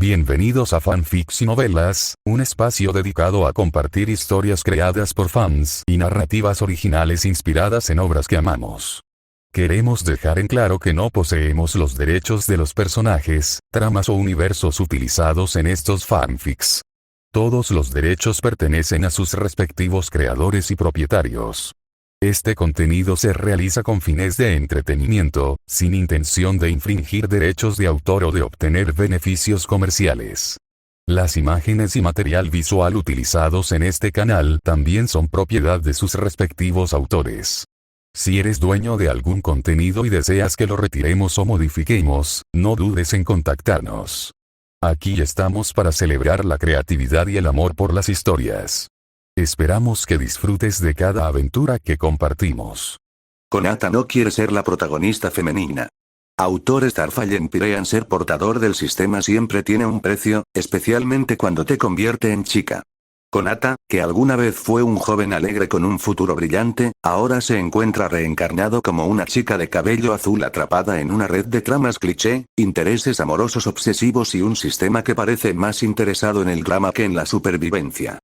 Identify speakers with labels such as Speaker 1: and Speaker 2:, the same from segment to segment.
Speaker 1: Bienvenidos a Fanfics y Novelas, un espacio dedicado a compartir historias creadas por fans y narrativas originales inspiradas en obras que amamos. Queremos dejar en claro que no poseemos los derechos de los personajes, tramas o universos utilizados en estos fanfics. Todos los derechos pertenecen a sus respectivos creadores y propietarios. Este contenido se realiza con fines de entretenimiento, sin intención de infringir derechos de autor o de obtener beneficios comerciales. Las imágenes y material visual utilizados en este canal también son propiedad de sus respectivos autores. Si eres dueño de algún contenido y deseas que lo retiremos o modifiquemos, no dudes en contactarnos. Aquí estamos para celebrar la creatividad y el amor por las historias. Esperamos que disfrutes de cada aventura que compartimos.
Speaker 2: Konata no quiere ser la protagonista femenina. Autor Starfall Empyrean. Ser portador del sistema siempre tiene un precio, especialmente cuando te convierte en chica. Konata, que alguna vez fue un joven alegre con un futuro brillante, ahora se encuentra reencarnado como una chica de cabello azul atrapada en una red de tramas cliché, intereses amorosos obsesivos y un sistema que parece más interesado en el drama que en la supervivencia.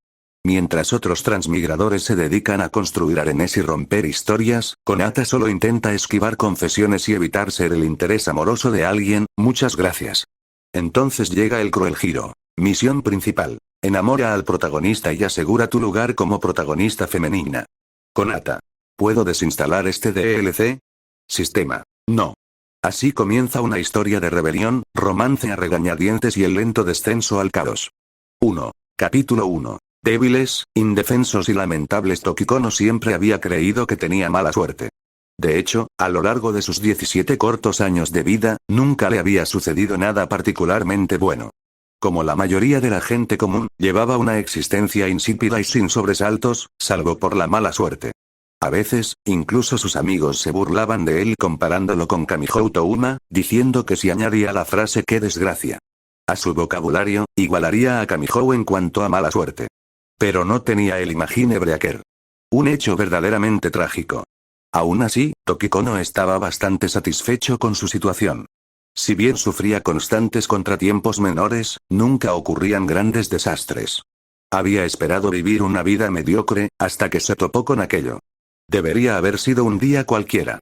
Speaker 2: Mientras otros transmigradores se dedican a construir arenes y romper historias, Konata solo intenta esquivar confesiones y evitar ser el interés amoroso de alguien. Muchas gracias. Entonces llega el cruel giro. Misión principal. Enamora al protagonista y asegura tu lugar como protagonista femenina. Konata. ¿Puedo desinstalar este DLC? Sistema. No. Así comienza una historia de rebelión, romance a regañadientes y el lento descenso al caos. 1. Capítulo 1. Débiles, indefensos y lamentables. Tokikono siempre había creído que tenía mala suerte. De hecho, a lo largo de sus 17 cortos años de vida, nunca le había sucedido nada particularmente bueno. Como la mayoría de la gente común, llevaba una existencia insípida y sin sobresaltos, salvo por la mala suerte. A veces, incluso sus amigos se burlaban de él comparándolo con Kamihou Touma, diciendo que si añadía la frase "qué desgracia" a su vocabulario, igualaría a Kamihou en cuanto a mala suerte. Pero no tenía el Imagine Breaker. Un hecho verdaderamente trágico. Aún así, Tokikono estaba bastante satisfecho con su situación. Si bien sufría constantes contratiempos menores, nunca ocurrían grandes desastres. Había esperado vivir una vida mediocre, hasta que se topó con aquello. Debería haber sido un día cualquiera.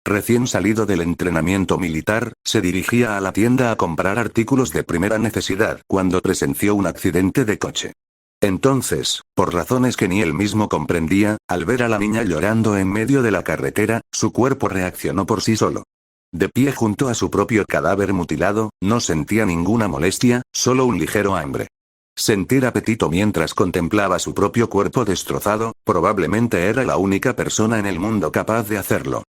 Speaker 2: Recién salido del entrenamiento militar, se dirigía a la tienda a comprar artículos de primera necesidad cuando presenció un accidente de coche. Entonces, por razones que ni él mismo comprendía, al ver a la niña llorando en medio de la carretera, su cuerpo reaccionó por sí solo. De pie junto a su propio cadáver mutilado, no sentía ninguna molestia, solo un ligero hambre. Sentir apetito mientras contemplaba su propio cuerpo destrozado, probablemente era la única persona en el mundo capaz de hacerlo.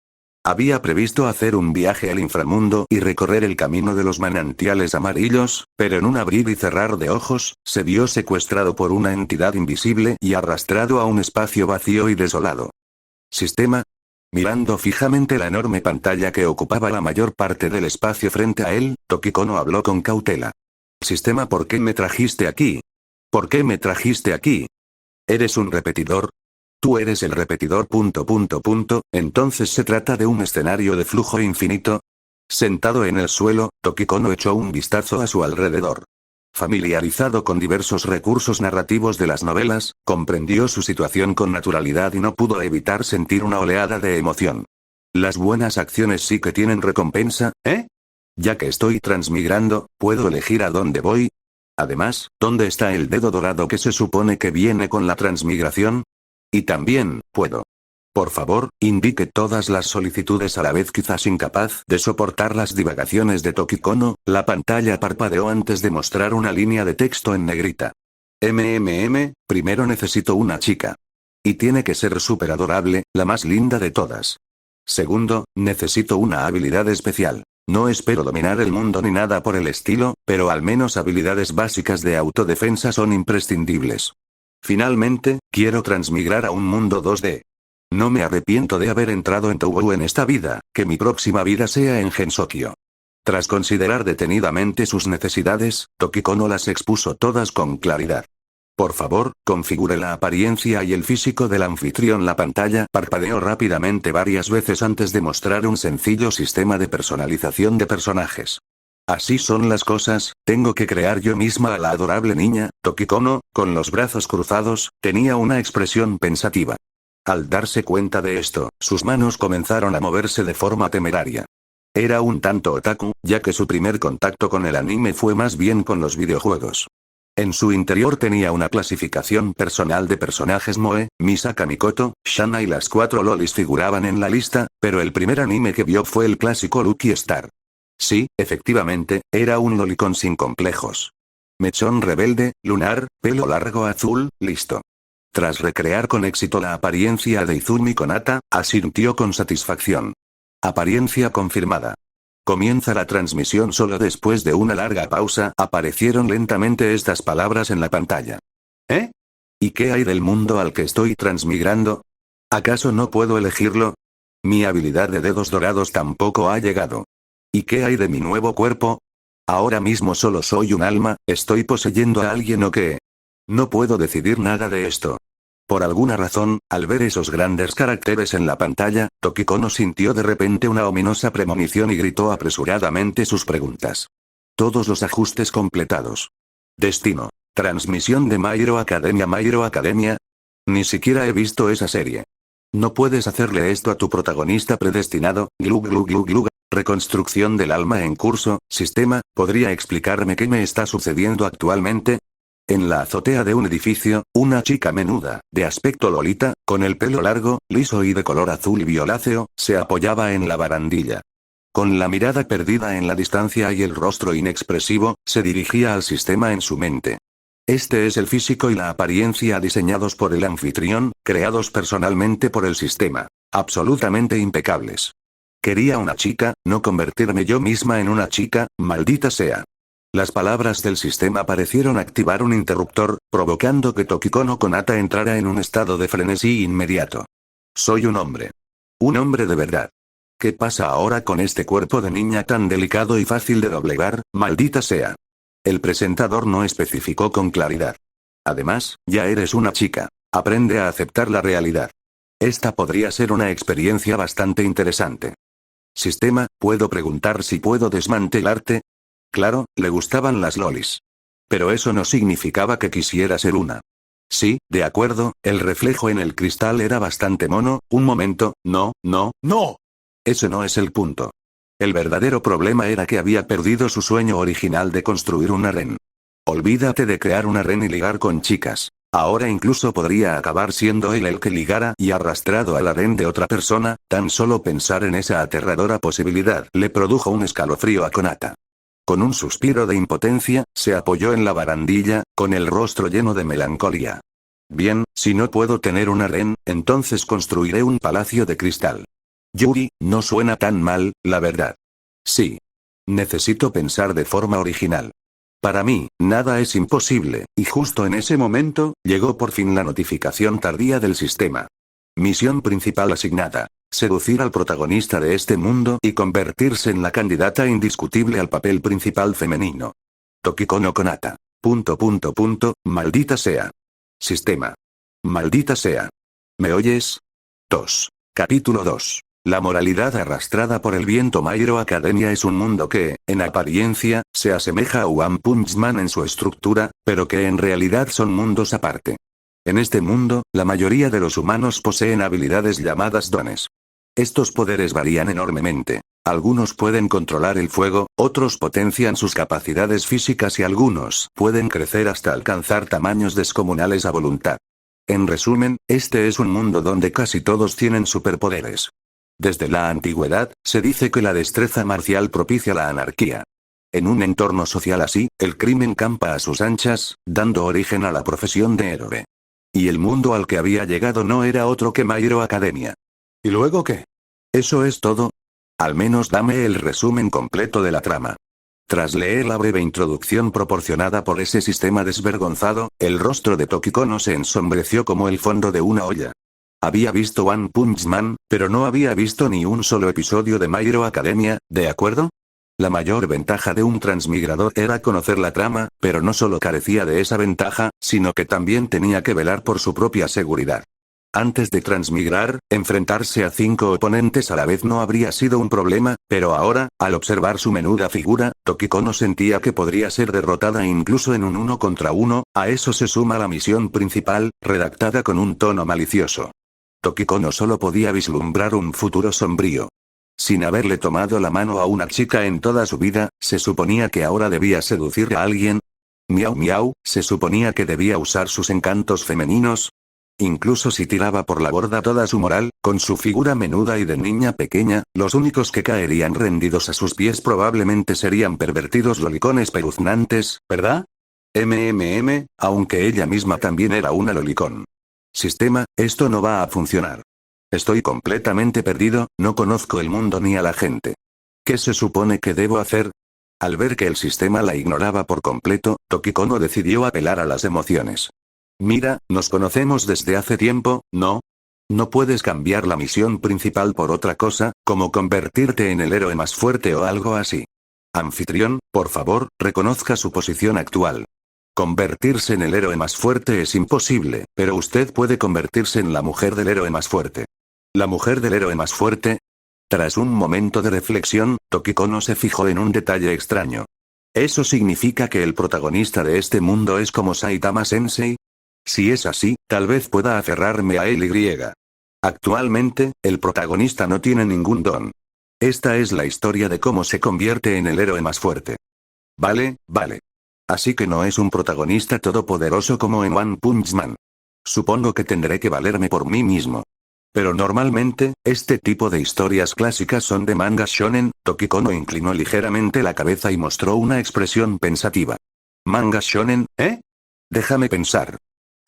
Speaker 2: Había previsto hacer un viaje al inframundo y recorrer el camino de los manantiales amarillos, pero en un abrir y cerrar de ojos, se vio secuestrado por una entidad invisible y arrastrado a un espacio vacío y desolado. Sistema. Mirando fijamente la enorme pantalla que ocupaba la mayor parte del espacio frente a él, Tokikono habló con cautela. Sistema, ¿por qué me trajiste aquí? ¿Por qué me trajiste aquí? ¿Eres un repetidor? Tú eres el repetidor. Entonces se trata de un escenario de flujo infinito. Sentado en el suelo, Tokikono echó un vistazo a su alrededor. Familiarizado con diversos recursos narrativos de las novelas, comprendió su situación con naturalidad y no pudo evitar sentir una oleada de emoción. Las buenas acciones sí que tienen recompensa, ¿eh? Ya que estoy transmigrando, ¿puedo elegir a dónde voy? Además, ¿dónde está el dedo dorado que se supone que viene con la transmigración? Y también, ¿puedo? Por favor, indique todas las solicitudes a la vez. Quizás incapaz de soportar las divagaciones de Tokikono, la pantalla parpadeó antes de mostrar una línea de texto en negrita. Primero necesito una chica. Y tiene que ser súper adorable, la más linda de todas. Segundo, necesito una habilidad especial. No espero dominar el mundo ni nada por el estilo, pero al menos habilidades básicas de autodefensa son imprescindibles. Finalmente, quiero transmigrar a un mundo 2D. No me arrepiento de haber entrado en Touhou en esta vida, que mi próxima vida sea en Gensokyo. Tras considerar detenidamente sus necesidades, Tokikono las expuso todas con claridad. Por favor, configure la apariencia y el físico del anfitrión. La pantalla parpadeó rápidamente varias veces antes de mostrar un sencillo sistema de personalización de personajes. Así son las cosas, tengo que crear yo misma a la adorable niña. Tokikono, con los brazos cruzados, tenía una expresión pensativa. Al darse cuenta de esto, sus manos comenzaron a moverse de forma temeraria. Era un tanto otaku, ya que su primer contacto con el anime fue más bien con los videojuegos. En su interior tenía una clasificación personal de personajes moe, Misaka Mikoto, Shana y las 4 lolis figuraban en la lista, pero el primer anime que vio fue el clásico Lucky Star. Sí, efectivamente, era un lolicón sin complejos. Mechón rebelde, lunar, pelo largo azul, listo. Tras recrear con éxito la apariencia de Izumi Konata, asintió con satisfacción. Apariencia confirmada. Comienza la transmisión. Solo después de una larga pausa aparecieron lentamente estas palabras en la pantalla. ¿Eh? ¿Y qué hay del mundo al que estoy transmigrando? ¿Acaso no puedo elegirlo? Mi habilidad de dedos dorados tampoco ha llegado. ¿Y qué hay de mi nuevo cuerpo? Ahora mismo solo soy un alma, ¿estoy poseyendo a alguien o qué? No puedo decidir nada de esto. Por alguna razón, al ver esos grandes caracteres en la pantalla, Tokikono sintió de repente una ominosa premonición y gritó apresuradamente sus preguntas. Todos los ajustes completados. Destino. Transmisión de My Hero Academia. My Hero Academia. Ni siquiera he visto esa serie. No puedes hacerle esto a tu protagonista predestinado. Glug glug glug glug. Reconstrucción del alma en curso. Sistema, ¿podría explicarme qué me está sucediendo actualmente? En la azotea de un edificio, una chica menuda, de aspecto lolita, con el pelo largo, liso y de color azul violáceo, se apoyaba en la barandilla. Con la mirada perdida en la distancia y el rostro inexpresivo, se dirigía al sistema en su mente. Este es el físico y la apariencia diseñados por el anfitrión, creados personalmente por el sistema. Absolutamente impecables. Quería una chica, no convertirme yo misma en una chica, maldita sea. Las palabras del sistema parecieron activar un interruptor, provocando que Tokikono Konata entrara en un estado de frenesí inmediato. Soy un hombre. Un hombre de verdad. ¿Qué pasa ahora con este cuerpo de niña tan delicado y fácil de doblegar, maldita sea? El presentador no especificó con claridad. Además, ya eres una chica. Aprende a aceptar la realidad. Esta podría ser una experiencia bastante interesante. Sistema, ¿puedo preguntar si puedo desmantelarte? Claro, le gustaban las lolis. Pero eso no significaba que quisiera ser una. Sí, de acuerdo, el reflejo en el cristal era bastante mono. Un momento, no. Ese no es el punto. El verdadero problema era que había perdido su sueño original de construir un harén. Olvídate de crear un harén y ligar con chicas. Ahora incluso podría acabar siendo él el que ligara y arrastrado al harén de otra persona. Tan solo pensar en esa aterradora posibilidad le produjo un escalofrío a Konata. Con un suspiro de impotencia, se apoyó en la barandilla, con el rostro lleno de melancolía. Bien, si no puedo tener un harén, entonces construiré un palacio de cristal. Yuri, no suena tan mal, la verdad. Sí. Necesito pensar de forma original. Para mí, nada es imposible, y justo en ese momento, llegó por fin la notificación tardía del sistema. Misión principal asignada. Seducir al protagonista de este mundo y convertirse en la candidata indiscutible al papel principal femenino. Tokikono Konata. ... Maldita sea. Sistema. Maldita sea. ¿Me oyes? 2. Capítulo 2. La moralidad arrastrada por el viento. My Hero Academia es un mundo que, en apariencia, se asemeja a One Punch Man en su estructura, pero que en realidad son mundos aparte. En este mundo, la mayoría de los humanos poseen habilidades llamadas dones. Estos poderes varían enormemente. Algunos pueden controlar el fuego, otros potencian sus capacidades físicas y algunos pueden crecer hasta alcanzar tamaños descomunales a voluntad. En resumen, este es un mundo donde casi todos tienen superpoderes. Desde la antigüedad, se dice que la destreza marcial propicia la anarquía. En un entorno social así, el crimen campa a sus anchas, dando origen a la profesión de héroe. Y el mundo al que había llegado no era otro que My Hero Academia. ¿Y luego qué? ¿Eso es todo? Al menos dame el resumen completo de la trama. Tras leer la breve introducción proporcionada por ese sistema desvergonzado, el rostro de Tokikono se ensombreció como el fondo de una olla. Había visto One Punch Man, pero no había visto ni un solo episodio de My Hero Academia, ¿de acuerdo? La mayor ventaja de un transmigrador era conocer la trama, pero no solo carecía de esa ventaja, sino que también tenía que velar por su propia seguridad. Antes de transmigrar, enfrentarse a 5 oponentes a la vez no habría sido un problema, pero ahora, al observar su menuda figura, Tokiko sentía que podría ser derrotada incluso en un 1 contra 1, a eso se suma la misión principal, redactada con un tono malicioso. Tokiko solo podía vislumbrar un futuro sombrío. Sin haberle tomado la mano a una chica en toda su vida, se suponía que ahora debía seducir a alguien. Miau miau, se suponía que debía usar sus encantos femeninos. Incluso si tiraba por la borda toda su moral, con su figura menuda y de niña pequeña, los únicos que caerían rendidos a sus pies probablemente serían pervertidos lolicones peluznantes, ¿verdad? Aunque ella misma también era una lolicón. Sistema, esto no va a funcionar. Estoy completamente perdido, no conozco el mundo ni a la gente. ¿Qué se supone que debo hacer? Al ver que el sistema la ignoraba por completo, Tokiko decidió apelar a las emociones. Mira, nos conocemos desde hace tiempo, ¿no? No puedes cambiar la misión principal por otra cosa, como convertirte en el héroe más fuerte o algo así. Anfitrión, por favor, reconozca su posición actual. Convertirse en el héroe más fuerte es imposible, pero usted puede convertirse en la mujer del héroe más fuerte. ¿La mujer del héroe más fuerte? Tras un momento de reflexión, Tokiko se fijó en un detalle extraño. ¿Eso significa que el protagonista de este mundo es como Saitama-sensei? Si es así, tal vez pueda aferrarme a él y. Actualmente, el protagonista no tiene ningún don. Esta es la historia de cómo se convierte en el héroe más fuerte. Vale. Así que no es un protagonista todopoderoso como en One Punch Man. Supongo que tendré que valerme por mí mismo. Pero normalmente, este tipo de historias clásicas son de manga shonen. Tokiko inclinó ligeramente la cabeza y mostró una expresión pensativa. ¿Manga shonen, eh? Déjame pensar.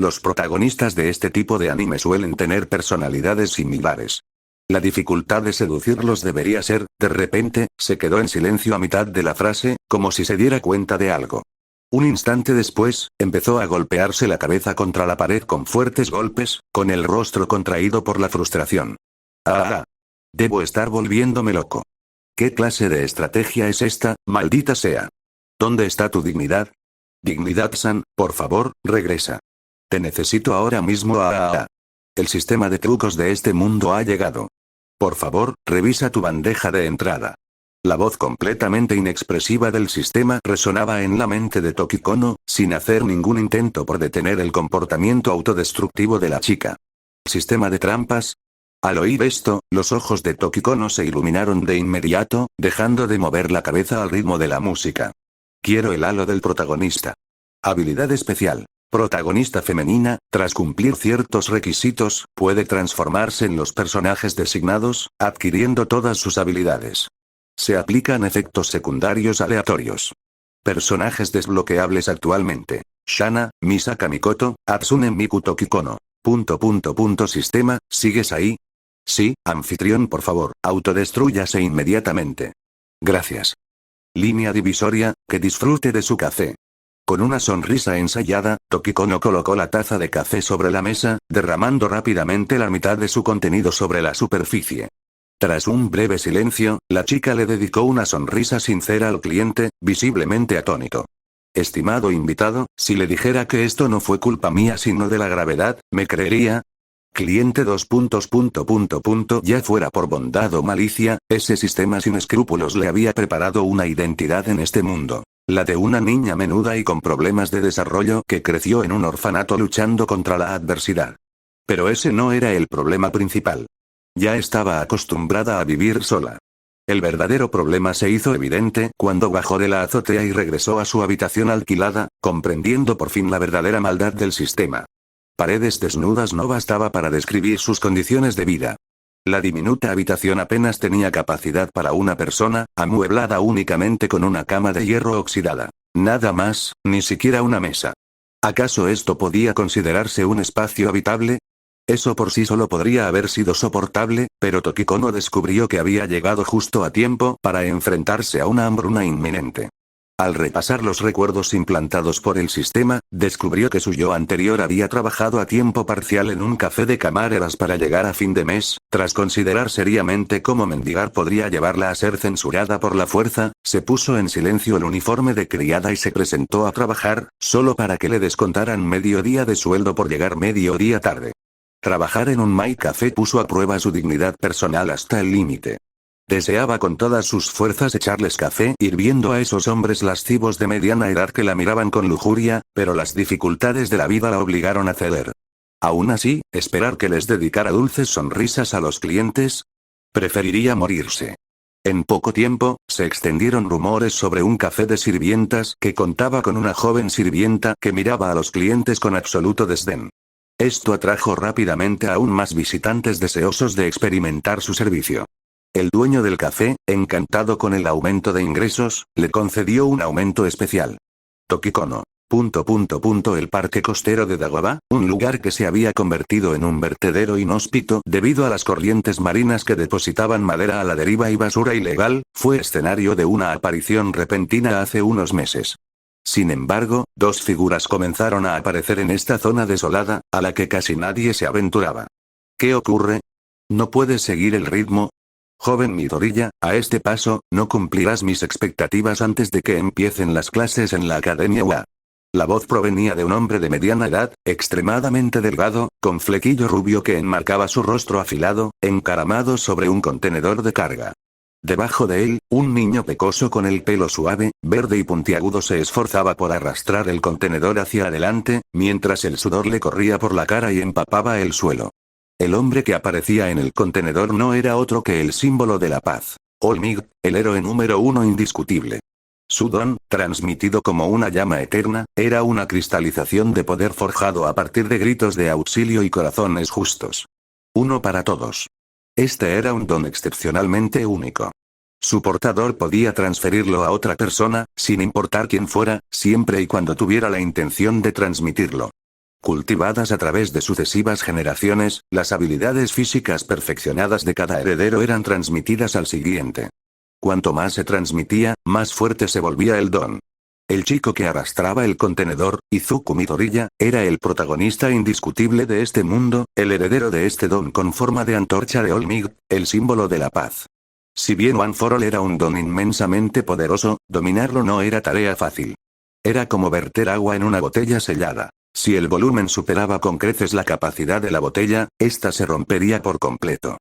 Speaker 2: Los protagonistas de este tipo de anime suelen tener personalidades similares. La dificultad de seducirlos debería ser, de repente, se quedó en silencio a mitad de la frase, como si se diera cuenta de algo. Un instante después, empezó a golpearse la cabeza contra la pared con fuertes golpes, con el rostro contraído por la frustración. ¡Ah! Debo estar volviéndome loco. ¿Qué clase de estrategia es esta, maldita sea? ¿Dónde está tu dignidad? Dignidad-san, por favor, regresa. Te necesito ahora mismo. El sistema de trucos de este mundo ha llegado. Por favor, revisa tu bandeja de entrada. La voz completamente inexpresiva del sistema resonaba en la mente de Tokiko, sin hacer ningún intento por detener el comportamiento autodestructivo de la chica. ¿Sistema de trampas? Al oír esto, los ojos de Tokiko se iluminaron de inmediato, dejando de mover la cabeza al ritmo de la música. Quiero el halo del protagonista. Habilidad especial. Protagonista femenina, tras cumplir ciertos requisitos, puede transformarse en los personajes designados, adquiriendo todas sus habilidades. Se aplican efectos secundarios aleatorios. Personajes desbloqueables actualmente. Shana, Misaka Mikoto, Hatsune Miku Tokiko. Sistema, ¿sigues ahí? Sí, anfitrión, por favor, autodestrúyase inmediatamente. Gracias. Línea divisoria, que disfrute de su café. Con una sonrisa ensayada, Tokiko colocó la taza de café sobre la mesa, derramando rápidamente la mitad de su contenido sobre la superficie. Tras un breve silencio, la chica le dedicó una sonrisa sincera al cliente, visiblemente atónito. Estimado invitado, si le dijera que esto no fue culpa mía sino de la gravedad, ¿me creería? Cliente . Ya fuera por bondad o malicia, ese sistema sin escrúpulos le había preparado una identidad en este mundo. La de una niña menuda y con problemas de desarrollo que creció en un orfanato luchando contra la adversidad. Pero ese no era el problema principal. Ya estaba acostumbrada a vivir sola. El verdadero problema se hizo evidente cuando bajó de la azotea y regresó a su habitación alquilada, comprendiendo por fin la verdadera maldad del sistema. Paredes desnudas no bastaba para describir sus condiciones de vida. La diminuta habitación apenas tenía capacidad para una persona, amueblada únicamente con una cama de hierro oxidada. Nada más, ni siquiera una mesa. ¿Acaso esto podía considerarse un espacio habitable? Eso por sí solo podría haber sido soportable, pero Tokiko descubrió que había llegado justo a tiempo para enfrentarse a una hambruna inminente. Al repasar los recuerdos implantados por el sistema, descubrió que su yo anterior había trabajado a tiempo parcial en un café de camareras para llegar a fin de mes. Tras considerar seriamente cómo mendigar podría llevarla a ser censurada por la fuerza, se puso en silencio el uniforme de criada y se presentó a trabajar, solo para que le descontaran medio día de sueldo por llegar medio día tarde. Trabajar en un My Café puso a prueba su dignidad personal hasta el límite. Deseaba con todas sus fuerzas echarles café hirviendo a esos hombres lascivos de mediana edad que la miraban con lujuria, pero las dificultades de la vida la obligaron a ceder. Aún así, esperar que les dedicara dulces sonrisas a los clientes. Preferiría morirse. En poco tiempo, se extendieron rumores sobre un café de sirvientas que contaba con una joven sirvienta que miraba a los clientes con absoluto desdén. Esto atrajo rápidamente aún más visitantes deseosos de experimentar su servicio. El dueño del café, encantado con el aumento de ingresos, le concedió un aumento especial. Tokikono. El parque costero de Dagobah, un lugar que se había convertido en un vertedero inhóspito debido a las corrientes marinas que depositaban madera a la deriva y basura ilegal, fue escenario de una aparición repentina hace unos meses. Sin embargo, dos figuras comenzaron a aparecer en esta zona desolada, a la que casi nadie se aventuraba. ¿Qué ocurre? ¿No puedes seguir el ritmo? Joven Midoriya, a este paso, no cumplirás mis expectativas antes de que empiecen las clases en la Academia UA. La voz provenía de un hombre de mediana edad, extremadamente delgado, con flequillo rubio que enmarcaba su rostro afilado, encaramado sobre un contenedor de carga. Debajo de él, un niño pecoso con el pelo suave, verde y puntiagudo se esforzaba por arrastrar el contenedor hacia adelante, mientras el sudor le corría por la cara y empapaba el suelo. El hombre que aparecía en el contenedor no era otro que el símbolo de la paz. All Might, el héroe número uno indiscutible. Su don, transmitido como una llama eterna, era una cristalización de poder forjado a partir de gritos de auxilio y corazones justos. Uno para todos. Este era un don excepcionalmente único. Su portador podía transferirlo a otra persona, sin importar quién fuera, siempre y cuando tuviera la intención de transmitirlo. Cultivadas a través de sucesivas generaciones, las habilidades físicas perfeccionadas de cada heredero eran transmitidas al siguiente. Cuanto más se transmitía, más fuerte se volvía el don. El chico que arrastraba el contenedor, Izuku Midoriya, era el protagonista indiscutible de este mundo, el heredero de este don con forma de antorcha de All Might, el símbolo de la paz. Si bien One for All era un don inmensamente poderoso, dominarlo no era tarea fácil. Era como verter agua en una botella sellada. Si el volumen superaba con creces la capacidad de la botella, ésta se rompería por completo.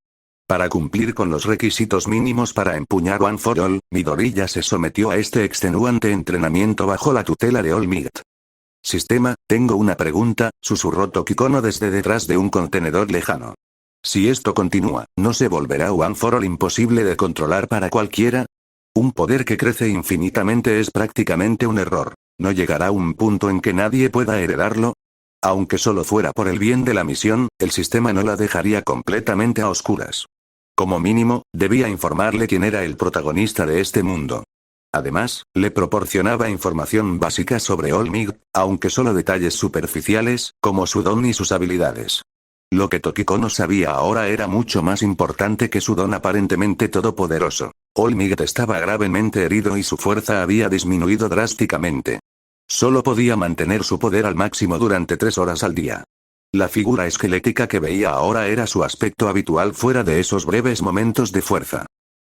Speaker 2: Para cumplir con los requisitos mínimos para empuñar One for All, Midoriya se sometió a este extenuante entrenamiento bajo la tutela de All Might. Sistema, tengo una pregunta, susurró Tokikono desde detrás de un contenedor lejano. Si esto continúa, ¿no se volverá One for All imposible de controlar para cualquiera? Un poder que crece infinitamente es prácticamente un error. ¿No llegará un punto en que nadie pueda heredarlo? Aunque solo fuera por el bien de la misión, el sistema no la dejaría completamente a oscuras. Como mínimo, debía informarle quién era el protagonista de este mundo. Además, le proporcionaba información básica sobre All Might, aunque solo detalles superficiales, como su don y sus habilidades. Lo que Tokikono sabía ahora era mucho más importante que su don aparentemente todopoderoso. All Might estaba gravemente herido y su fuerza había disminuido drásticamente. Solo podía mantener su poder al máximo durante 3 horas al día. La figura esquelética que veía ahora era su aspecto habitual fuera de esos breves momentos de fuerza.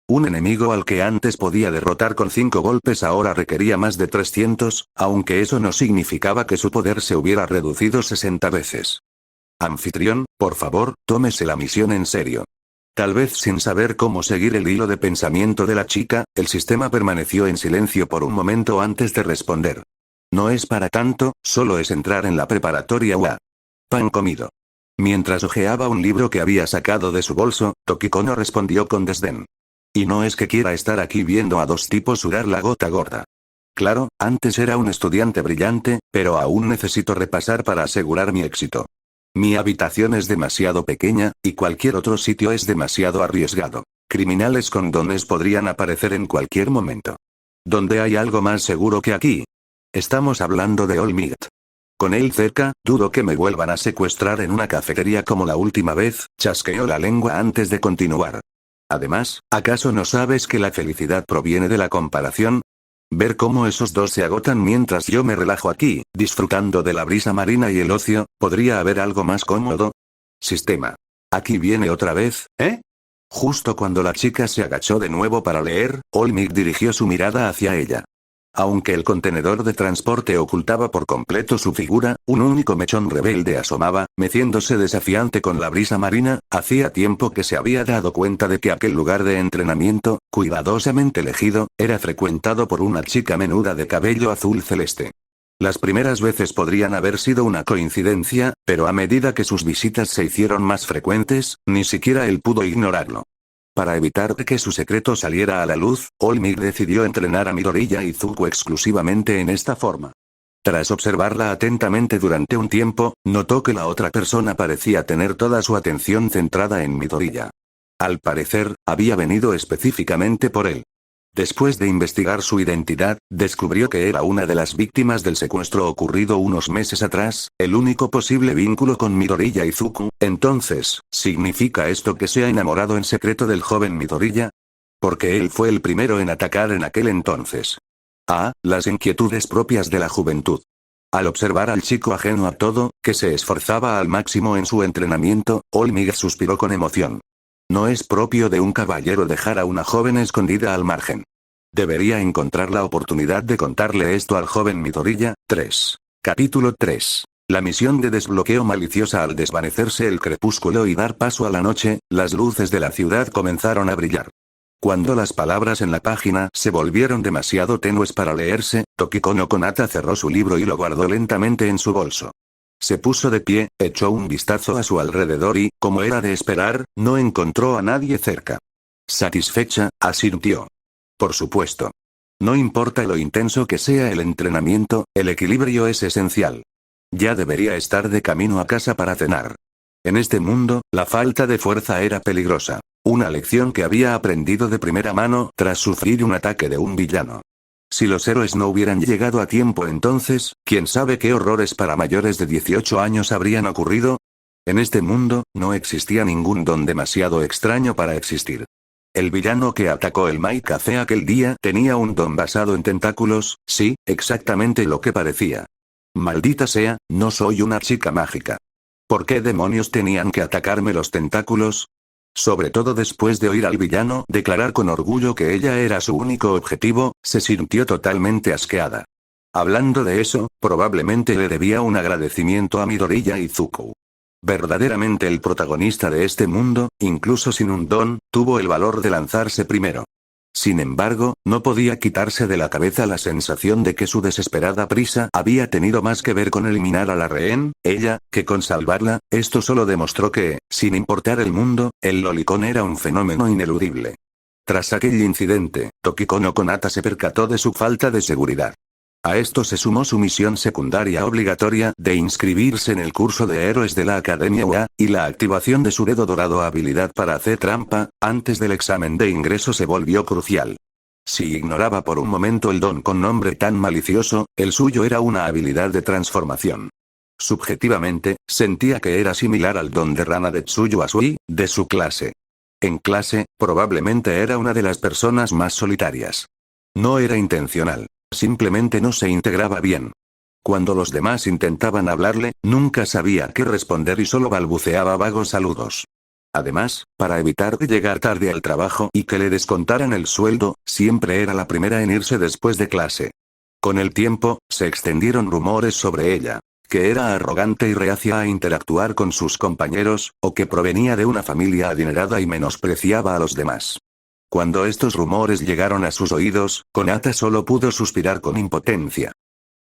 Speaker 2: Un enemigo al que antes podía derrotar con 5 golpes ahora requería más de 300, aunque eso no significaba que su poder se hubiera reducido 60 veces. Anfitrión, por favor, tómese la misión en serio. Tal vez sin saber cómo seguir el hilo de pensamiento de la chica, el sistema permaneció en silencio por un momento antes de responder. No es para tanto, solo es entrar en la preparatoria UA. Pan comido. Mientras hojeaba un libro que había sacado de su bolso, Tokikono respondió con desdén. Y no es que quiera estar aquí viendo a dos tipos sudar la gota gorda. Claro, antes era un estudiante brillante, pero aún necesito repasar para asegurar mi éxito. Mi habitación es demasiado pequeña, y cualquier otro sitio es demasiado arriesgado. Criminales con dones podrían aparecer en cualquier momento. ¿Dónde hay algo más seguro que aquí? Estamos hablando de All Might. Con él cerca, dudo que me vuelvan a secuestrar en una cafetería como la última vez, chasqueó la lengua antes de continuar. Además, ¿acaso no sabes que la felicidad proviene de la comparación? Ver cómo esos dos se agotan mientras yo me relajo aquí, disfrutando de la brisa marina y el ocio, ¿podría haber algo más cómodo? Sistema. Aquí viene otra vez, ¿eh? Justo cuando la chica se agachó de nuevo para leer, All Might dirigió su mirada hacia ella. Aunque el contenedor de transporte ocultaba por completo su figura, un único mechón rebelde asomaba, meciéndose desafiante con la brisa marina. Hacía tiempo que se había dado cuenta de que aquel lugar de entrenamiento, cuidadosamente elegido, era frecuentado por una chica menuda de cabello azul celeste. Las primeras veces podrían haber sido una coincidencia, pero a medida que sus visitas se hicieron más frecuentes, ni siquiera él pudo ignorarlo. Para evitar que su secreto saliera a la luz, Olmig decidió entrenar a Midoriya y Zuko exclusivamente en esta forma. Tras observarla atentamente durante un tiempo, notó que la otra persona parecía tener toda su atención centrada en Midoriya. Al parecer, había venido específicamente por él. Después de investigar su identidad, descubrió que era una de las víctimas del secuestro ocurrido unos meses atrás, el único posible vínculo con Midoriya y Zuko. Entonces, ¿significa esto que se ha enamorado en secreto del joven Midoriya? Porque él fue el primero en atacar en aquel entonces. Las inquietudes propias de la juventud. Al observar al chico ajeno a todo, que se esforzaba al máximo en su entrenamiento, Olmig suspiró con emoción. No es propio de un caballero dejar a una joven escondida al margen. Debería encontrar la oportunidad de contarle esto al joven Midoriya. 3. Capítulo 3. La misión de desbloqueo maliciosa. Al desvanecerse el crepúsculo y dar paso a la noche, las luces de la ciudad comenzaron a brillar. Cuando las palabras en la página se volvieron demasiado tenues para leerse, Tokiko no Konata cerró su libro y lo guardó lentamente en su bolso. Se puso de pie, echó un vistazo a su alrededor y, como era de esperar, no encontró a nadie cerca. Satisfecha, asintió. Por supuesto. No importa lo intenso que sea el entrenamiento, el equilibrio es esencial. Ya debería estar de camino a casa para cenar. En este mundo, la falta de fuerza era peligrosa. Una lección que había aprendido de primera mano tras sufrir un ataque de un villano. Si los héroes no hubieran llegado a tiempo entonces, quién sabe qué horrores para mayores de 18 años habrían ocurrido. En este mundo, no existía ningún don demasiado extraño para existir. El villano que atacó el Mai Café aquel día tenía un don basado en tentáculos, sí, exactamente lo que parecía. Maldita sea, no soy una chica mágica. ¿Por qué demonios tenían que atacarme los tentáculos? Sobre todo después de oír al villano declarar con orgullo que ella era su único objetivo, se sintió totalmente asqueada. Hablando de eso, probablemente le debía un agradecimiento a Midoriya y Zuko. Verdaderamente el protagonista de este mundo, incluso sin un don, tuvo el valor de lanzarse primero. Sin embargo, no podía quitarse de la cabeza la sensación de que su desesperada prisa había tenido más que ver con eliminar a la rehén, ella, que con salvarla. Esto solo demostró que, sin importar el mundo, el lolicón era un fenómeno ineludible. Tras aquel incidente, Tokiko no Konata se percató de su falta de seguridad. A esto se sumó su misión secundaria obligatoria de inscribirse en el curso de héroes de la Academia UA, y la activación de su dedo dorado habilidad para hacer trampa, antes del examen de ingreso se volvió crucial. Si ignoraba por un momento el don con nombre tan malicioso, el suyo era una habilidad de transformación. Subjetivamente, sentía que era similar al don de Rana de Tsuyu Asui, de su clase. En clase, probablemente era una de las personas más solitarias. No era intencional. Simplemente no se integraba bien. Cuando los demás intentaban hablarle, nunca sabía qué responder y solo balbuceaba vagos saludos. Además, para evitar llegar tarde al trabajo y que le descontaran el sueldo, siempre era la primera en irse después de clase. Con el tiempo, se extendieron rumores sobre ella, que era arrogante y reacia a interactuar con sus compañeros, o que provenía de una familia adinerada y menospreciaba a los demás. Cuando estos rumores llegaron a sus oídos, Konata solo pudo suspirar con impotencia.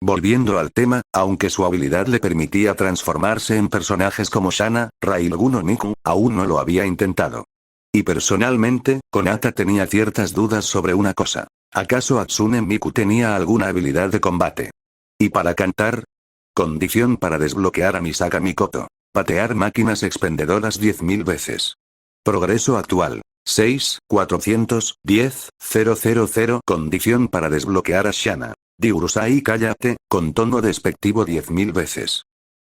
Speaker 2: Volviendo al tema, aunque su habilidad le permitía transformarse en personajes como Shana, Railgun o Miku, aún no lo había intentado. Y personalmente, Konata tenía ciertas dudas sobre una cosa. ¿Acaso Hatsune Miku tenía alguna habilidad de combate? ¿Y para cantar? Condición para desbloquear a Misaka Mikoto. Patear máquinas expendedoras 10.000 veces. Progreso actual. 6.410.000. Condición para desbloquear a Shana. Diurusai cállate, con tono despectivo 10.000 veces.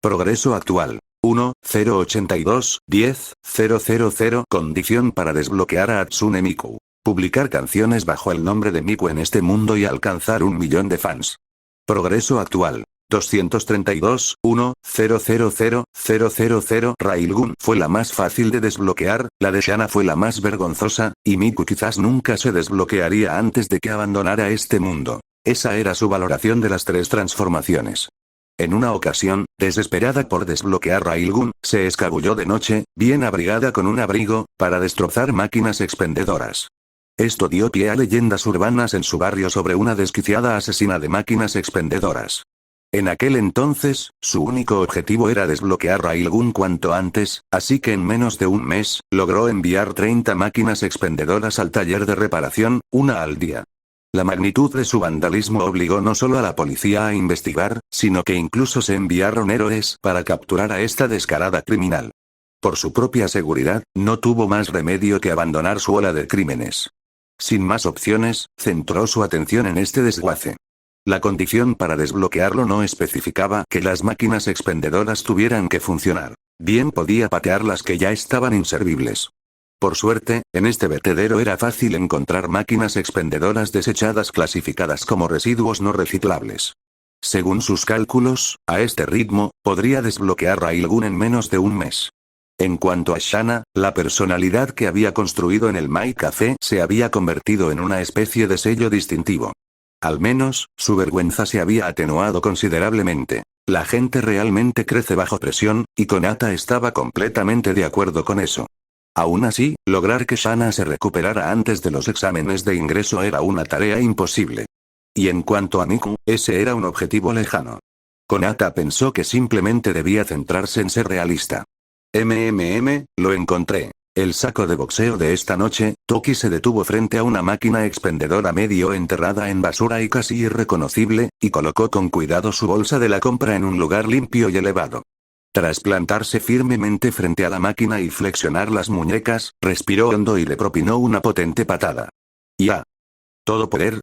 Speaker 2: Progreso actual. 1.082.10.000. Condición para desbloquear a Hatsune Miku. Publicar canciones bajo el nombre de Miku en este mundo y alcanzar 1 millón de fans. Progreso actual. 232.1.000.000. Railgun fue la más fácil de desbloquear, la de Shana fue la más vergonzosa, y Miku quizás nunca se desbloquearía antes de que abandonara este mundo. Esa era su valoración de las 3 transformaciones. En una ocasión, desesperada por desbloquear Railgun, se escabulló de noche, bien abrigada con un abrigo, para destrozar máquinas expendedoras. Esto dio pie a leyendas urbanas en su barrio sobre una desquiciada asesina de máquinas expendedoras. En aquel entonces, su único objetivo era desbloquear Railgun cuanto antes, así que en menos de un mes, logró enviar 30 máquinas expendedoras al taller de reparación, una al día. La magnitud de su vandalismo obligó no solo a la policía a investigar, sino que incluso se enviaron héroes para capturar a esta descarada criminal. Por su propia seguridad, no tuvo más remedio que abandonar su ola de crímenes. Sin más opciones, centró su atención en este desguace. La condición para desbloquearlo no especificaba que las máquinas expendedoras tuvieran que funcionar. Bien podía patear las que ya estaban inservibles. Por suerte, en este vertedero era fácil encontrar máquinas expendedoras desechadas clasificadas como residuos no reciclables. Según sus cálculos, a este ritmo, podría desbloquear Railgun en menos de un mes. En cuanto a Shanna, la personalidad que había construido en el My Café se había convertido en una especie de sello distintivo. Al menos, su vergüenza se había atenuado considerablemente. La gente realmente crece bajo presión, y Konata estaba completamente de acuerdo con eso. Aún así, lograr que Shanna se recuperara antes de los exámenes de ingreso era una tarea imposible. Y en cuanto a Miku, ese era un objetivo lejano. Konata pensó que simplemente debía centrarse en ser realista. Lo encontré. El saco de boxeo de esta noche. Toki se detuvo frente a una máquina expendedora medio enterrada en basura y casi irreconocible, y colocó con cuidado su bolsa de la compra en un lugar limpio y elevado. Tras plantarse firmemente frente a la máquina y flexionar las muñecas, respiró hondo y le propinó una potente patada. ¡Ya! ¿Todo poder?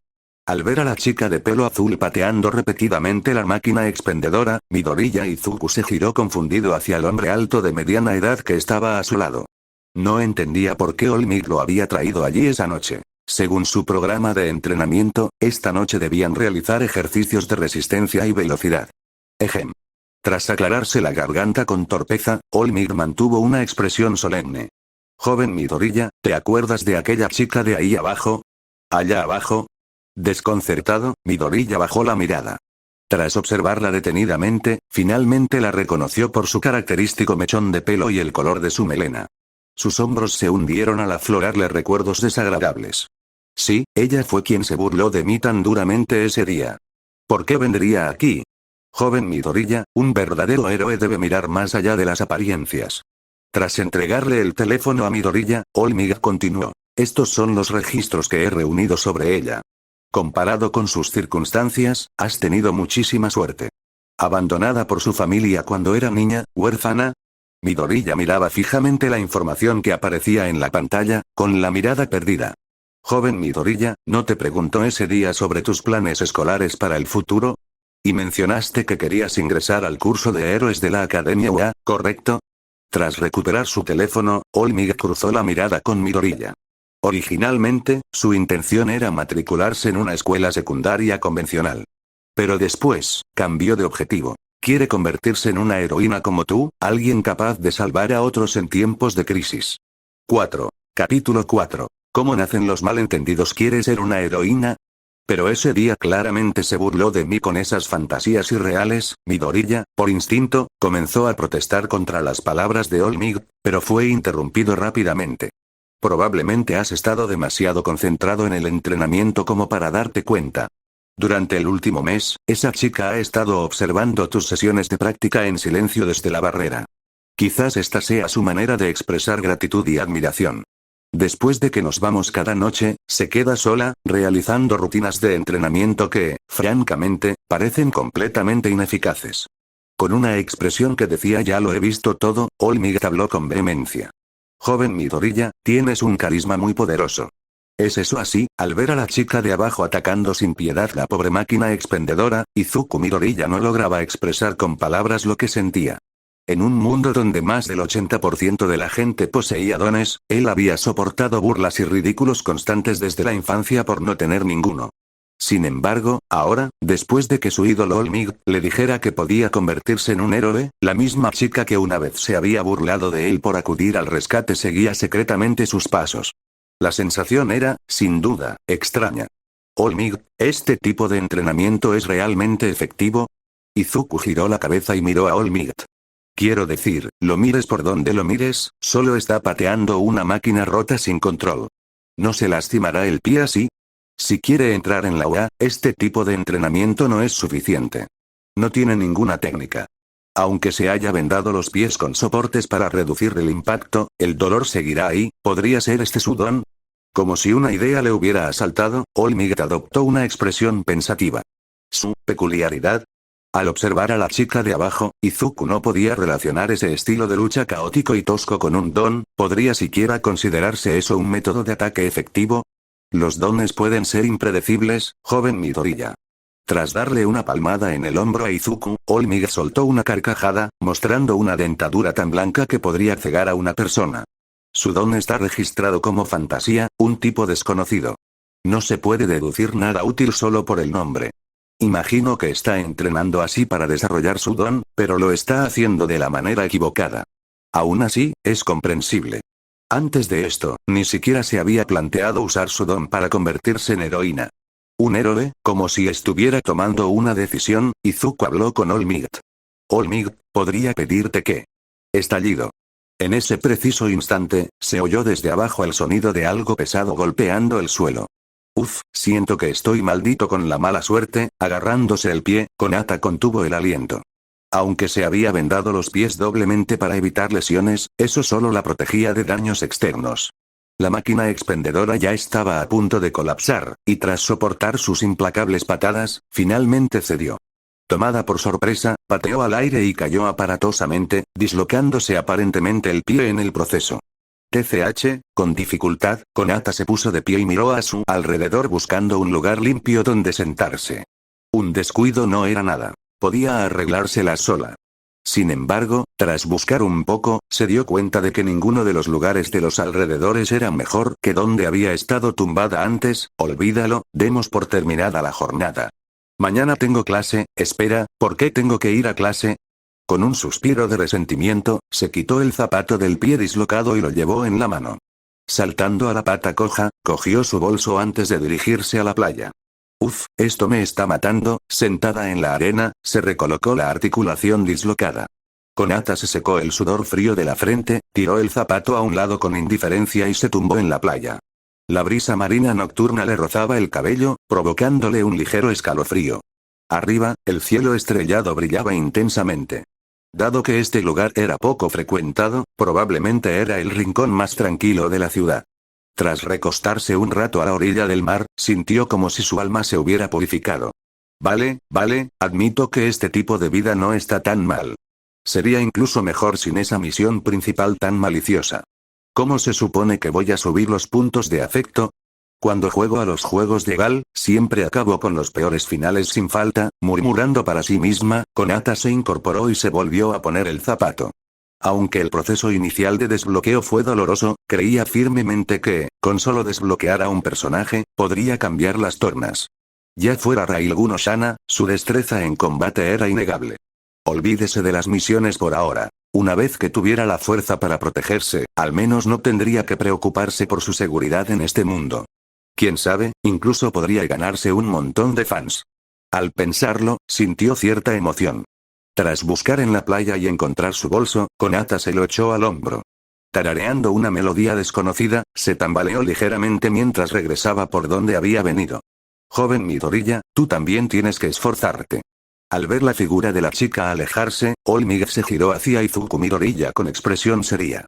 Speaker 2: Al ver a la chica de pelo azul pateando repetidamente la máquina expendedora, Midoriya Izuku se giró confundido hacia el hombre alto de mediana edad que estaba a su lado. No entendía por qué All Might lo había traído allí esa noche. Según su programa de entrenamiento, esta noche debían realizar ejercicios de resistencia y velocidad. Ejem. Tras aclararse la garganta con torpeza, All Might mantuvo una expresión solemne. Joven Midoriya, ¿te acuerdas de aquella chica de ahí abajo? ¿Allá abajo? Desconcertado, Midoriya bajó la mirada. Tras observarla detenidamente, finalmente la reconoció por su característico mechón de pelo y el color de su melena. Sus hombros se hundieron al aflorarle recuerdos desagradables. Sí, ella fue quien se burló de mí tan duramente ese día. ¿Por qué vendría aquí? Joven Midoriya, un verdadero héroe debe mirar más allá de las apariencias. Tras entregarle el teléfono a Midoriya, All Might continuó. Estos son los registros que he reunido sobre ella. Comparado con sus circunstancias, has tenido muchísima suerte. Abandonada por su familia cuando era niña, huérfana. Midoriya miraba fijamente la información que aparecía en la pantalla, con la mirada perdida. Joven Midoriya, ¿no te preguntó ese día sobre tus planes escolares para el futuro? Y mencionaste que querías ingresar al curso de héroes de la Academia UA, ¿correcto? Tras recuperar su teléfono, All Might cruzó la mirada con Midoriya. Originalmente, su intención era matricularse en una escuela secundaria convencional. Pero después, cambió de objetivo. Quiere convertirse en una heroína como tú, alguien capaz de salvar a otros en tiempos de crisis. 4. Capítulo 4. ¿Cómo nacen los malentendidos? ¿Quiere ser una heroína? Pero ese día claramente se burló de mí con esas fantasías irreales. Midoriya, por instinto, comenzó a protestar contra las palabras de All Might, pero fue interrumpido rápidamente. Probablemente has estado demasiado concentrado en el entrenamiento como para darte cuenta. Durante el último mes, esa chica ha estado observando tus sesiones de práctica en silencio desde la barrera. Quizás esta sea su manera de expresar gratitud y admiración. Después de que nos vamos cada noche, se queda sola, realizando rutinas de entrenamiento que, francamente, parecen completamente ineficaces. Con una expresión que decía ya lo he visto todo, All Might habló con vehemencia. Joven Midoriya, tienes un carisma muy poderoso. ¿Es eso así? Al ver a la chica de abajo atacando sin piedad la pobre máquina expendedora, Izuku Midoriya no lograba expresar con palabras lo que sentía. En un mundo donde más del 80% de la gente poseía dones, él había soportado burlas y ridículos constantes desde la infancia por no tener ninguno. Sin embargo, ahora, después de que su ídolo All Might le dijera que podía convertirse en un héroe, la misma chica que una vez se había burlado de él por acudir al rescate seguía secretamente sus pasos. La sensación era, sin duda, extraña. Olmig, ¿este tipo de entrenamiento es realmente efectivo? Izuku giró la cabeza y miró a Olmig. Quiero decir, lo mires por donde lo mires, solo está pateando una máquina rota sin control. ¿No se lastimará el pie así? Si quiere entrar en la UA, este tipo de entrenamiento no es suficiente. No tiene ninguna técnica. Aunque se haya vendado los pies con soportes para reducir el impacto, el dolor seguirá ahí. ¿Podría ser este su don? Como si una idea le hubiera asaltado, Olmig adoptó una expresión pensativa. ¿Su peculiaridad? Al observar a la chica de abajo, Izuku no podía relacionar ese estilo de lucha caótico y tosco con un don. ¿Podría siquiera considerarse eso un método de ataque efectivo? Los dones pueden ser impredecibles, joven Midoriya. Tras darle una palmada en el hombro a Izuku, Olmig soltó una carcajada, mostrando una dentadura tan blanca que podría cegar a una persona. Su don está registrado como fantasía, un tipo desconocido. No se puede deducir nada útil solo por el nombre. Imagino que está entrenando así para desarrollar su don, pero lo está haciendo de la manera equivocada. Aún así, es comprensible. Antes de esto, ni siquiera se había planteado usar su don para convertirse en heroína. Un héroe, como si estuviera tomando una decisión. Izuku habló con Olmig. Olmig, ¿podría pedirte qué? Estallido. En ese preciso instante, se oyó desde abajo el sonido de algo pesado golpeando el suelo. Uf, siento que estoy maldito con la mala suerte. Agarrándose el pie, Konata contuvo el aliento. Aunque se había vendado los pies doblemente para evitar lesiones, eso solo la protegía de daños externos. La máquina expendedora ya estaba a punto de colapsar, y tras soportar sus implacables patadas, finalmente cedió. Tomada por sorpresa, pateó al aire y cayó aparatosamente, dislocándose aparentemente el pie en el proceso. TCH, con dificultad, Konata se puso de pie y miró a su alrededor buscando un lugar limpio donde sentarse. Un descuido no era nada. Podía arreglársela sola. Sin embargo, tras buscar un poco, se dio cuenta de que ninguno de los lugares de los alrededores era mejor que donde había estado tumbada antes. Olvídalo, demos por terminada la jornada. Mañana tengo clase. Espera, ¿por qué tengo que ir a clase? Con un suspiro de resentimiento, se quitó el zapato del pie dislocado y lo llevó en la mano. Saltando a la pata coja, cogió su bolso antes de dirigirse a la playa. Uf, esto me está matando. Sentada en la arena, se recolocó la articulación dislocada. Konata se secó el sudor frío de la frente, tiró el zapato a un lado con indiferencia y se tumbó en la playa. La brisa marina nocturna le rozaba el cabello, provocándole un ligero escalofrío. Arriba, el cielo estrellado brillaba intensamente. Dado que este lugar era poco frecuentado, probablemente era el rincón más tranquilo de la ciudad. Tras recostarse un rato a la orilla del mar, sintió como si su alma se hubiera purificado. Vale, admito que este tipo de vida no está tan mal. Sería incluso mejor sin esa misión principal tan maliciosa. ¿Cómo se supone que voy a subir los puntos de afecto? Cuando juego a los juegos de Gal, siempre acabo con los peores finales sin falta. Murmurando para sí misma, Konata se incorporó y se volvió a poner el zapato. Aunque el proceso inicial de desbloqueo fue doloroso, creía firmemente que, con solo desbloquear a un personaje, podría cambiar las tornas. Ya fuera Railgun o Shana, su destreza en combate era innegable. Olvídese de las misiones por ahora. Una vez que tuviera la fuerza para protegerse, al menos no tendría que preocuparse por su seguridad en este mundo. Quién sabe, incluso podría ganarse un montón de fans. Al pensarlo, sintió cierta emoción. Tras buscar en la playa y encontrar su bolso, Konata se lo echó al hombro. Tarareando una melodía desconocida, se tambaleó ligeramente mientras regresaba por donde había venido. Joven Midoriya, tú también tienes que esforzarte. Al ver la figura de la chica alejarse, Olmig se giró hacia Izuku Midoriya con expresión seria.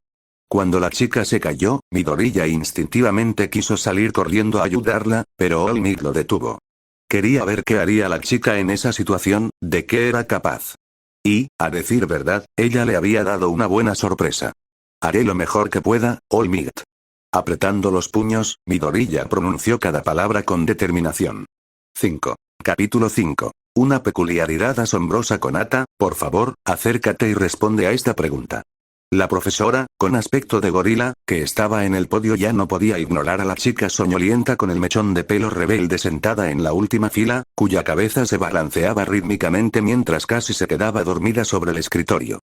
Speaker 2: Cuando la chica se cayó, Midoriya instintivamente quiso salir corriendo a ayudarla, pero Olmig lo detuvo. Quería ver qué haría la chica en esa situación, de qué era capaz. Y, a decir verdad, ella le había dado una buena sorpresa. Haré lo mejor que pueda, Olmig. Apretando los puños, Midoriya pronunció cada palabra con determinación. 5. Capítulo 5. Una peculiaridad asombrosa. Konata, por favor, acércate y responde a esta pregunta. La profesora, con aspecto de gorila, que estaba en el podio ya no podía ignorar a la chica soñolienta con el mechón de pelo rebelde sentada en la última fila, cuya cabeza se balanceaba rítmicamente mientras casi se quedaba dormida sobre el escritorio.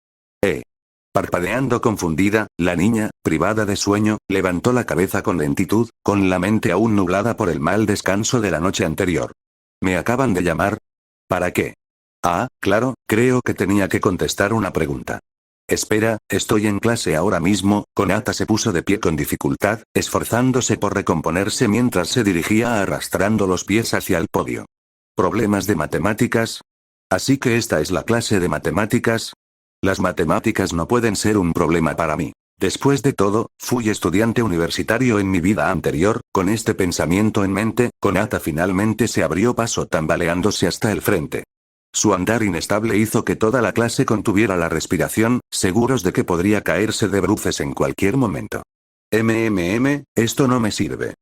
Speaker 2: Parpadeando confundida, la niña, privada de sueño, levantó la cabeza con lentitud, con la mente aún nublada por el mal descanso de la noche anterior. ¿Me acaban de llamar? ¿Para qué? Ah, claro, creo que tenía que contestar una pregunta. Espera, estoy en clase ahora mismo. Konata se puso de pie con dificultad, esforzándose por recomponerse mientras se dirigía arrastrando los pies hacia el podio. ¿Problemas de matemáticas? ¿Así que esta es la clase de matemáticas? Las matemáticas no pueden ser un problema para mí. Después de todo, fui estudiante universitario en mi vida anterior. Con este pensamiento en mente, Konata finalmente se abrió paso tambaleándose hasta el frente. Su andar inestable hizo que toda la clase contuviera la respiración, seguros de que podría caerse de bruces en cualquier momento. Esto no me sirve.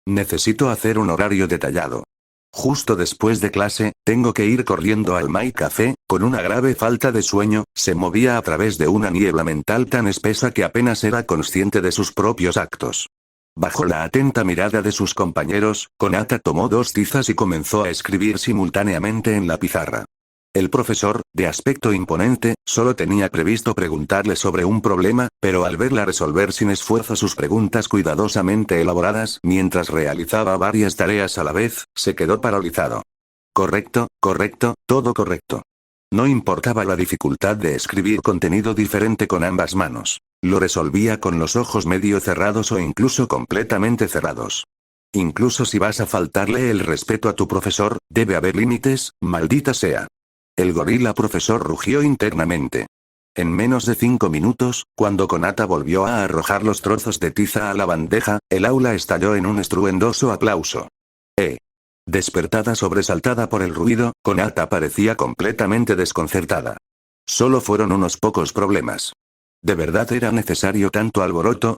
Speaker 2: Necesito hacer un horario detallado. Justo después de clase, tengo que ir corriendo al My Café. Con una grave falta de sueño, se movía a través de una niebla mental tan espesa que apenas era consciente de sus propios actos. Bajo la atenta mirada de sus compañeros, Konata tomó 2 tizas y comenzó a escribir simultáneamente en la pizarra. El profesor, de aspecto imponente, solo tenía previsto preguntarle sobre un problema, pero al verla resolver sin esfuerzo sus preguntas cuidadosamente elaboradas mientras realizaba varias tareas a la vez, se quedó paralizado. Correcto, todo correcto. No importaba la dificultad de escribir contenido diferente con ambas manos. Lo resolvía con los ojos medio cerrados o incluso completamente cerrados. Incluso si vas a faltarle el respeto a tu profesor, debe haber límites, maldita sea. El gorila profesor rugió internamente. En menos de 5 minutos, cuando Konata volvió a arrojar los trozos de tiza a la bandeja, el aula estalló en un estruendoso aplauso. Despertada sobresaltada por el ruido, Konata parecía completamente desconcertada. Solo fueron unos pocos problemas. ¿De verdad era necesario tanto alboroto?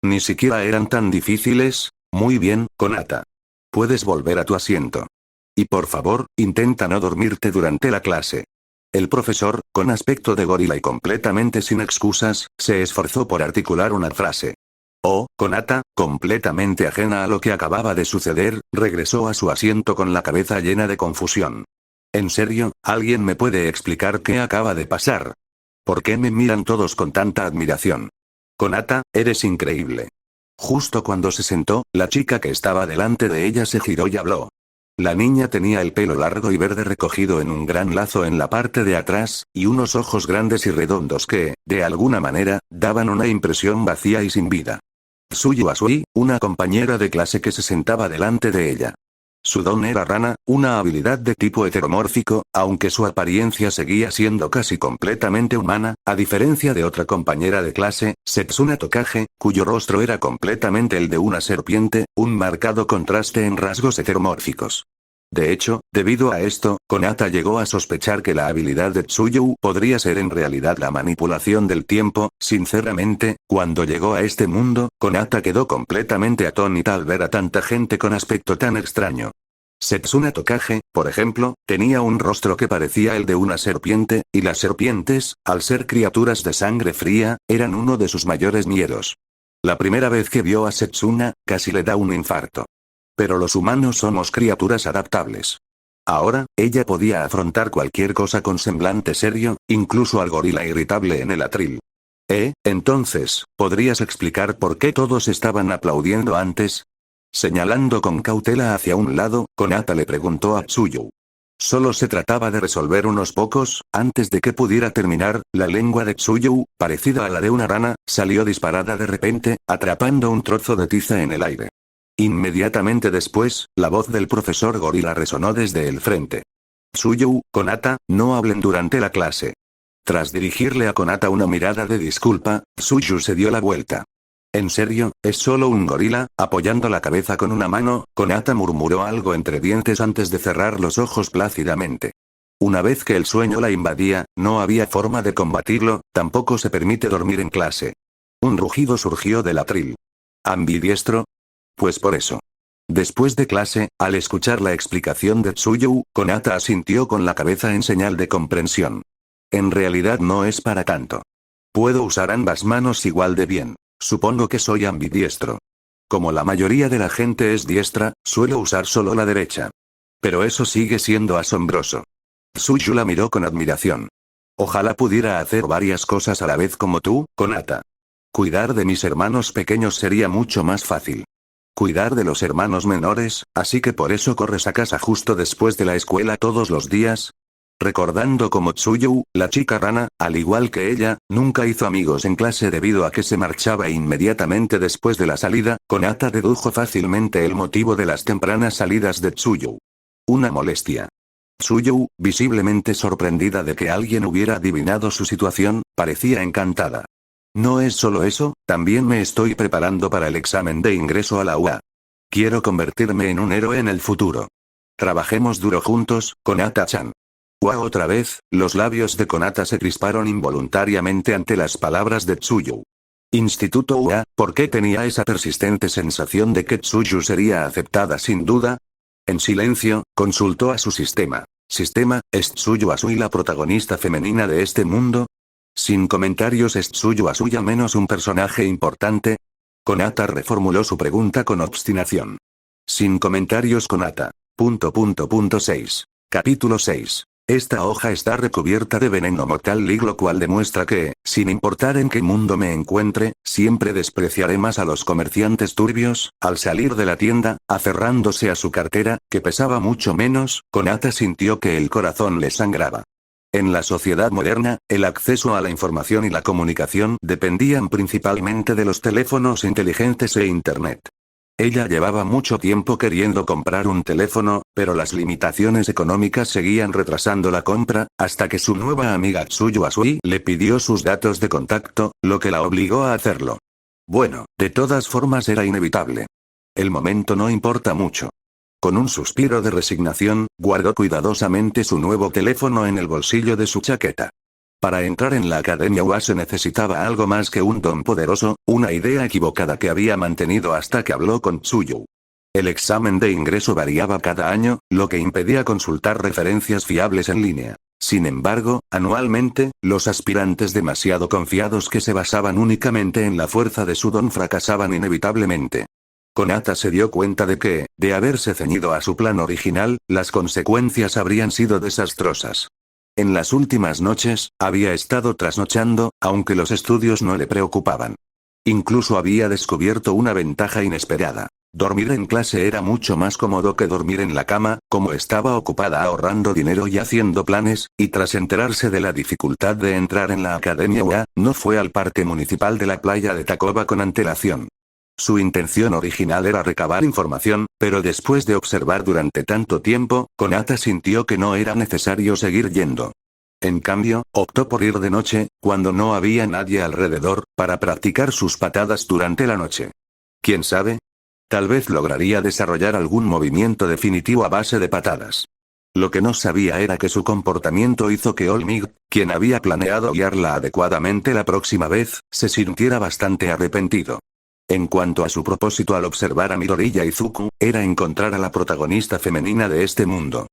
Speaker 2: Ni siquiera eran tan difíciles. Muy bien, Konata. Puedes volver a tu asiento. Y por favor, intenta no dormirte durante la clase. El profesor, con aspecto de gorila y completamente sin excusas, se esforzó por articular una frase. Konata, completamente ajena a lo que acababa de suceder, regresó a su asiento con la cabeza llena de confusión. ¿En serio? ¿Alguien me puede explicar qué acaba de pasar? ¿Por qué me miran todos con tanta admiración? Konata, eres increíble. Justo cuando se sentó, la chica que estaba delante de ella se giró y habló. La niña tenía el pelo largo y verde recogido en un gran lazo en la parte de atrás, y unos ojos grandes y redondos que, de alguna manera, daban una impresión vacía y sin vida. Tsuyu Asui, una compañera de clase que se sentaba delante de ella. Su don era rana, una habilidad de tipo heteromórfico, aunque su apariencia seguía siendo casi completamente humana, a diferencia de otra compañera de clase, Setsuna Tokage, cuyo rostro era completamente el de una serpiente, un marcado contraste en rasgos heteromórficos. De hecho, debido a esto, Konata llegó a sospechar que la habilidad de Tsuyu podría ser en realidad la manipulación del tiempo. Sinceramente, cuando llegó a este mundo, Konata quedó completamente atónita al ver a tanta gente con aspecto tan extraño. Setsuna Tokage, por ejemplo, tenía un rostro que parecía el de una serpiente, y las serpientes, al ser criaturas de sangre fría, eran uno de sus mayores miedos. La primera vez que vio a Setsuna, casi le da un infarto. Pero los humanos somos criaturas adaptables. Ahora, ella podía afrontar cualquier cosa con semblante serio, incluso al gorila irritable en el atril. Entonces, ¿podrías explicar por qué todos estaban aplaudiendo antes? Señalando con cautela hacia un lado, Konata le preguntó a Tsuyu. Solo se trataba de resolver unos pocos. Antes de que pudiera terminar, la lengua de Tsuyu, parecida a la de una rana, salió disparada de repente, atrapando un trozo de tiza en el aire. Inmediatamente después, la voz del profesor gorila resonó desde el frente. Tsuyu, Konata, no hablen durante la clase. Tras dirigirle a Konata una mirada de disculpa, Tsuyu se dio la vuelta. ¿En serio? ¿Es solo un gorila? Apoyando la cabeza con una mano, Konata murmuró algo entre dientes antes de cerrar los ojos plácidamente. Una vez que el sueño la invadía, no había forma de combatirlo, tampoco se permite dormir en clase. Un rugido surgió del atril. ¿Ambidiestro? Pues por eso. Después de clase, al escuchar la explicación de Tsuyu, Konata asintió con la cabeza en señal de comprensión. En realidad no es para tanto. Puedo usar ambas manos igual de bien. Supongo que soy ambidiestro. Como la mayoría de la gente es diestra, suelo usar solo la derecha. Pero eso sigue siendo asombroso. Tsuyu la miró con admiración. Ojalá pudiera hacer varias cosas a la vez como tú, Konata. Cuidar de mis hermanos pequeños sería mucho más fácil. Cuidar de los hermanos menores, así que por eso corres a casa justo después de la escuela todos los días. Recordando como Tsuyu, la chica rana, al igual que ella, nunca hizo amigos en clase debido a que se marchaba inmediatamente después de la salida, Konata dedujo fácilmente el motivo de las tempranas salidas de Tsuyu. Una molestia. Tsuyu, visiblemente sorprendida de que alguien hubiera adivinado su situación, parecía encantada. No es solo eso, también me estoy preparando para el examen de ingreso a la UA. Quiero convertirme en un héroe en el futuro. Trabajemos duro juntos, Konata-chan. ¡Wow! Otra vez, los labios de Konata se crisparon involuntariamente ante las palabras de Tsuyu. Instituto UA, ¿por qué tenía esa persistente sensación de que Tsuyu sería aceptada sin duda? En silencio, consultó a su sistema. ¿Sistema, es Tsuyu Asui la protagonista femenina de este mundo? Sin comentarios, ¿es Tsuyu Asuya menos un personaje importante? Konata reformuló su pregunta con obstinación. Sin comentarios, Konata. 6. Capítulo 6. Esta hoja está recubierta de veneno mortal League, lo cual demuestra que, sin importar en qué mundo me encuentre, siempre despreciaré más a los comerciantes turbios. Al salir de la tienda, aferrándose a su cartera, que pesaba mucho menos, Konata sintió que el corazón le sangraba. En la sociedad moderna, el acceso a la información y la comunicación dependían principalmente de los teléfonos inteligentes e Internet. Ella llevaba mucho tiempo queriendo comprar un teléfono, pero las limitaciones económicas seguían retrasando la compra, hasta que su nueva amiga Tsuyu Asui le pidió sus datos de contacto, lo que la obligó a hacerlo. Bueno, de todas formas era inevitable. El momento no importa mucho. Con un suspiro de resignación, guardó cuidadosamente su nuevo teléfono en el bolsillo de su chaqueta. Para entrar en la Academia UA se necesitaba algo más que un don poderoso, una idea equivocada que había mantenido hasta que habló con Tsuyu. El examen de ingreso variaba cada año, lo que impedía consultar referencias fiables en línea. Sin embargo, anualmente, los aspirantes demasiado confiados que se basaban únicamente en la fuerza de su don fracasaban inevitablemente. Konata se dio cuenta de que, de haberse ceñido a su plan original, las consecuencias habrían sido desastrosas. En las últimas noches, había estado trasnochando, aunque los estudios no le preocupaban. Incluso había descubierto una ventaja inesperada. Dormir en clase era mucho más cómodo que dormir en la cama, como estaba ocupada ahorrando dinero y haciendo planes, y tras enterarse de la dificultad de entrar en la Academia UA, no fue al parque municipal de la playa de Takoba con antelación. Su intención original era recabar información, pero después de observar durante tanto tiempo, Konata sintió que no era necesario seguir yendo. En cambio, optó por ir de noche, cuando no había nadie alrededor, para practicar sus patadas durante la noche. ¿Quién sabe? Tal vez lograría desarrollar algún movimiento definitivo a base de patadas. Lo que no sabía era que su comportamiento hizo que Olmig, quien había planeado guiarla adecuadamente la próxima vez, se sintiera bastante arrepentido. En cuanto a su propósito al observar a Midori y Izuku, era encontrar a la protagonista femenina de este mundo.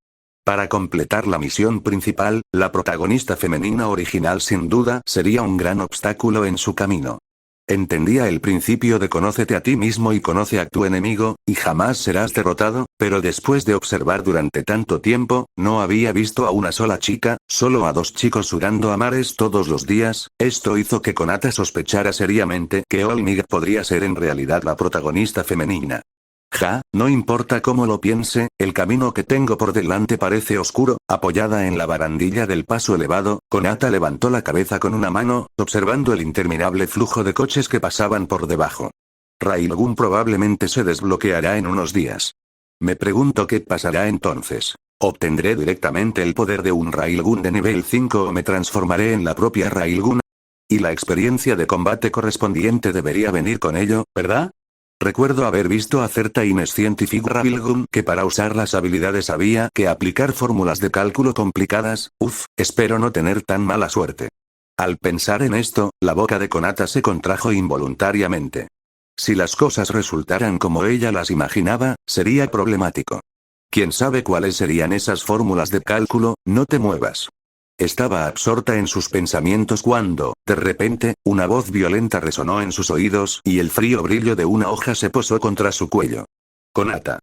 Speaker 2: Para completar la misión principal, la protagonista femenina original sin duda sería un gran obstáculo en su camino. Entendía el principio de conócete a ti mismo y conoce a tu enemigo, y jamás serás derrotado, pero después de observar durante tanto tiempo, no había visto a una sola chica, solo a dos chicos sudando a mares todos los días. Esto hizo que Konata sospechara seriamente que Olmig podría ser en realidad la protagonista femenina. No importa cómo lo piense, el camino que tengo por delante parece oscuro. Apoyada en la barandilla del paso elevado, Konata levantó la cabeza con una mano, observando el interminable flujo de coches que pasaban por debajo. Railgun probablemente se desbloqueará en unos días. Me pregunto qué pasará entonces. ¿Obtendré directamente el poder de un Railgun de nivel 5 o me transformaré en la propia Railgun? Y la experiencia de combate correspondiente debería venir con ello, ¿verdad? Recuerdo haber visto a Certain Scientific Railgun que para usar las habilidades había que aplicar fórmulas de cálculo complicadas. Espero no tener tan mala suerte. Al pensar en esto, la boca de Konata se contrajo involuntariamente. Si las cosas resultaran como ella las imaginaba, sería problemático. ¿Quién sabe cuáles serían esas fórmulas de cálculo? No te muevas. Estaba absorta en sus pensamientos cuando, de repente, una voz violenta resonó en sus oídos y el frío brillo de una hoja se posó contra su cuello. Konata.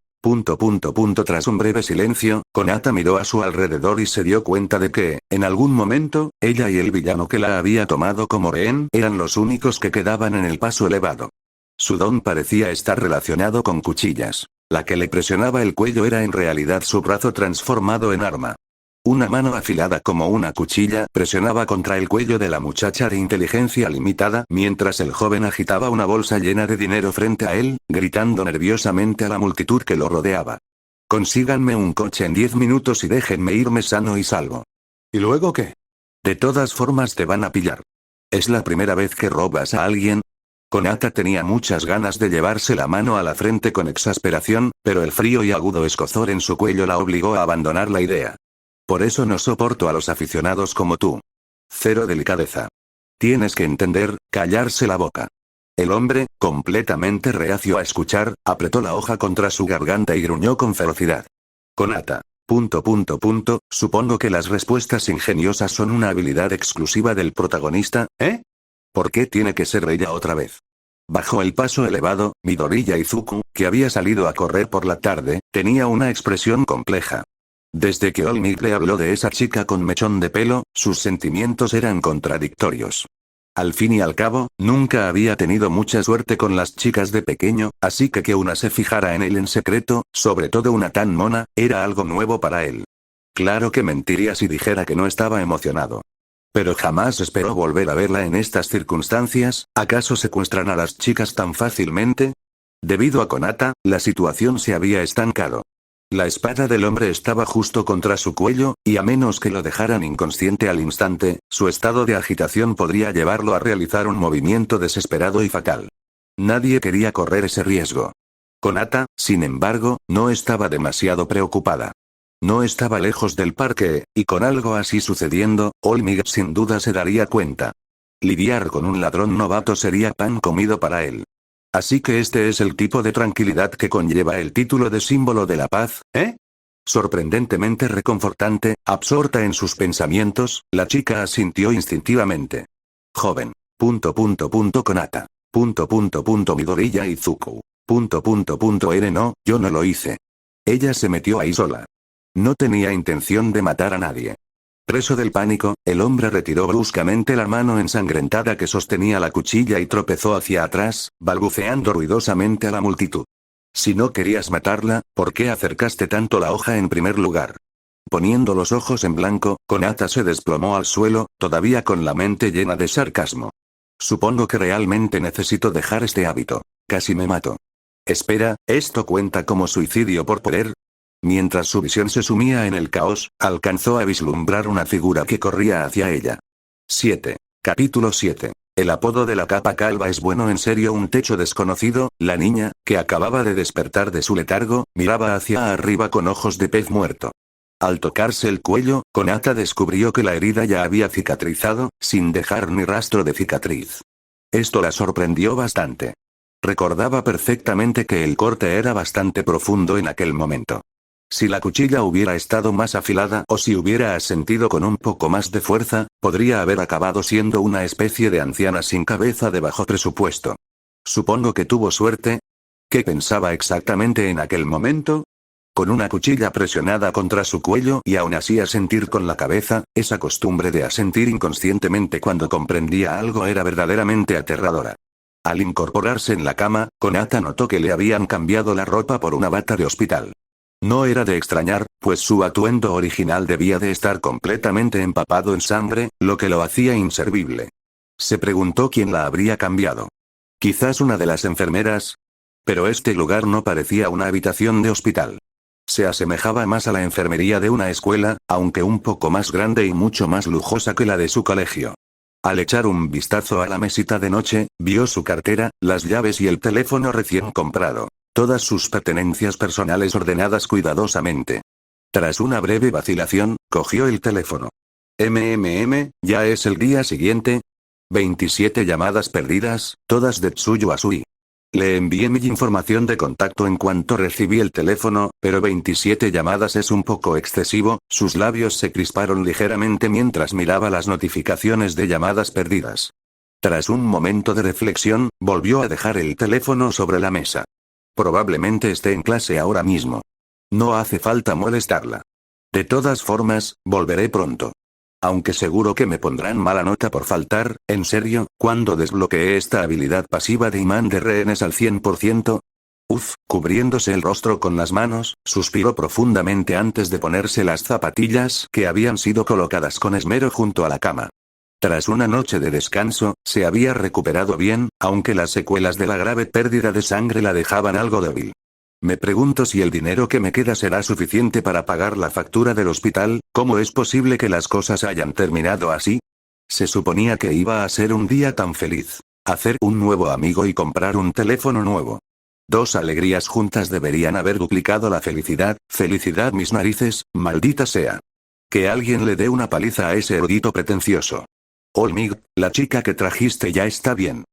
Speaker 2: Tras un breve silencio, Konata miró a su alrededor y se dio cuenta de que, en algún momento, ella y el villano que la había tomado como rehén eran los únicos que quedaban en el paso elevado. Su don parecía estar relacionado con cuchillas. La que le presionaba el cuello era en realidad su brazo transformado en arma. Una mano afilada como una cuchilla presionaba contra el cuello de la muchacha de inteligencia limitada mientras el joven agitaba una bolsa llena de dinero frente a él, gritando nerviosamente a la multitud que lo rodeaba. Consíganme un coche en 10 minutos y déjenme irme sano y salvo. ¿Y luego qué? De todas formas te van a pillar. ¿Es la primera vez que robas a alguien? Konata tenía muchas ganas de llevarse la mano a la frente con exasperación, pero el frío y agudo escozor en su cuello la obligó a abandonar la idea. Por eso no soporto a los aficionados como tú. Cero delicadeza. Tienes que entender, callarse la boca. El hombre, completamente reacio a escuchar, apretó la hoja contra su garganta y gruñó con ferocidad. Konata. Supongo que las respuestas ingeniosas son una habilidad exclusiva del protagonista, ¿eh? ¿Por qué tiene que ser ella otra vez? Bajo el paso elevado, Midoriya Izuku, que había salido a correr por la tarde, tenía una expresión compleja. Desde que All Might le habló de esa chica con mechón de pelo, sus sentimientos eran contradictorios. Al fin y al cabo, nunca había tenido mucha suerte con las chicas de pequeño, así que una se fijara en él en secreto, sobre todo una tan mona, era algo nuevo para él. Claro que mentiría si dijera que no estaba emocionado. Pero jamás esperó volver a verla en estas circunstancias. ¿Acaso secuestran a las chicas tan fácilmente? Debido a Konata, la situación se había estancado. La espada del hombre estaba justo contra su cuello, y a menos que lo dejaran inconsciente al instante, su estado de agitación podría llevarlo a realizar un movimiento desesperado y fatal. Nadie quería correr ese riesgo. Konata, sin embargo, no estaba demasiado preocupada. No estaba lejos del parque, y con algo así sucediendo, All Might sin duda se daría cuenta. Lidiar con un ladrón novato sería pan comido para él. Así que este es el tipo de tranquilidad que conlleva el título de símbolo de la paz, ¿eh? Sorprendentemente reconfortante, absorta en sus pensamientos, la chica asintió instintivamente. Joven. Konata. Midoriya Izuku. No, yo no lo hice. Ella se metió ahí sola. No tenía intención de matar a nadie. Preso del pánico, el hombre retiró bruscamente la mano ensangrentada que sostenía la cuchilla y tropezó hacia atrás, balbuceando ruidosamente a la multitud. Si no querías matarla, ¿por qué acercaste tanto la hoja en primer lugar? Poniendo los ojos en blanco, Konata se desplomó al suelo, todavía con la mente llena de sarcasmo. Supongo que realmente necesito dejar este hábito. Casi me mato. Espera, ¿esto cuenta como suicidio por poder? Mientras su visión se sumía en el caos, alcanzó a vislumbrar una figura que corría hacia ella. 7. Capítulo 7. El apodo de la capa calva es bueno en serio. Un techo desconocido. La niña, que acababa de despertar de su letargo, miraba hacia arriba con ojos de pez muerto. Al tocarse el cuello, Konata descubrió que la herida ya había cicatrizado, sin dejar ni rastro de cicatriz. Esto la sorprendió bastante. Recordaba perfectamente que el corte era bastante profundo en aquel momento. Si la cuchilla hubiera estado más afilada o si hubiera asentido con un poco más de fuerza, podría haber acabado siendo una especie de anciana sin cabeza de bajo presupuesto. Supongo que tuvo suerte. ¿Qué pensaba exactamente en aquel momento? Con una cuchilla presionada contra su cuello y aún así asentir con la cabeza, esa costumbre de asentir inconscientemente cuando comprendía algo era verdaderamente aterradora. Al incorporarse en la cama, Konata notó que le habían cambiado la ropa por una bata de hospital. No era de extrañar, pues su atuendo original debía de estar completamente empapado en sangre, lo que lo hacía inservible. Se preguntó quién la habría cambiado. Quizás una de las enfermeras. Pero este lugar no parecía una habitación de hospital. Se asemejaba más a la enfermería de una escuela, aunque un poco más grande y mucho más lujosa que la de su colegio. Al echar un vistazo a la mesita de noche, vio su cartera, las llaves y el teléfono recién comprado. Todas sus pertenencias personales ordenadas cuidadosamente. Tras una breve vacilación, cogió el teléfono. ¿Ya es el día siguiente? 27 llamadas perdidas, todas de Tsuyu Asui. Le envié mi información de contacto en cuanto recibí el teléfono, pero 27 llamadas es un poco excesivo. Sus labios se crisparon ligeramente mientras miraba las notificaciones de llamadas perdidas. Tras un momento de reflexión, volvió a dejar el teléfono sobre la mesa. Probablemente esté en clase ahora mismo. No hace falta molestarla. De todas formas, volveré pronto. Aunque seguro que me pondrán mala nota por faltar, ¿en serio? ¿Cuándo desbloqueé esta habilidad pasiva de imán de rehenes al 100%? Cubriéndose el rostro con las manos, suspiró profundamente antes de ponerse las zapatillas que habían sido colocadas con esmero junto a la cama. Tras una noche de descanso, se había recuperado bien, aunque las secuelas de la grave pérdida de sangre la dejaban algo débil. Me pregunto si el dinero que me queda será suficiente para pagar la factura del hospital. ¿Cómo es posible que las cosas hayan terminado así? Se suponía que iba a ser un día tan feliz. Hacer un nuevo amigo y comprar un teléfono nuevo. Dos alegrías juntas deberían haber duplicado la felicidad. Felicidad mis narices, maldita sea. Que alguien le dé una paliza a ese erudito pretencioso. Olmig, la chica que trajiste ya está bien.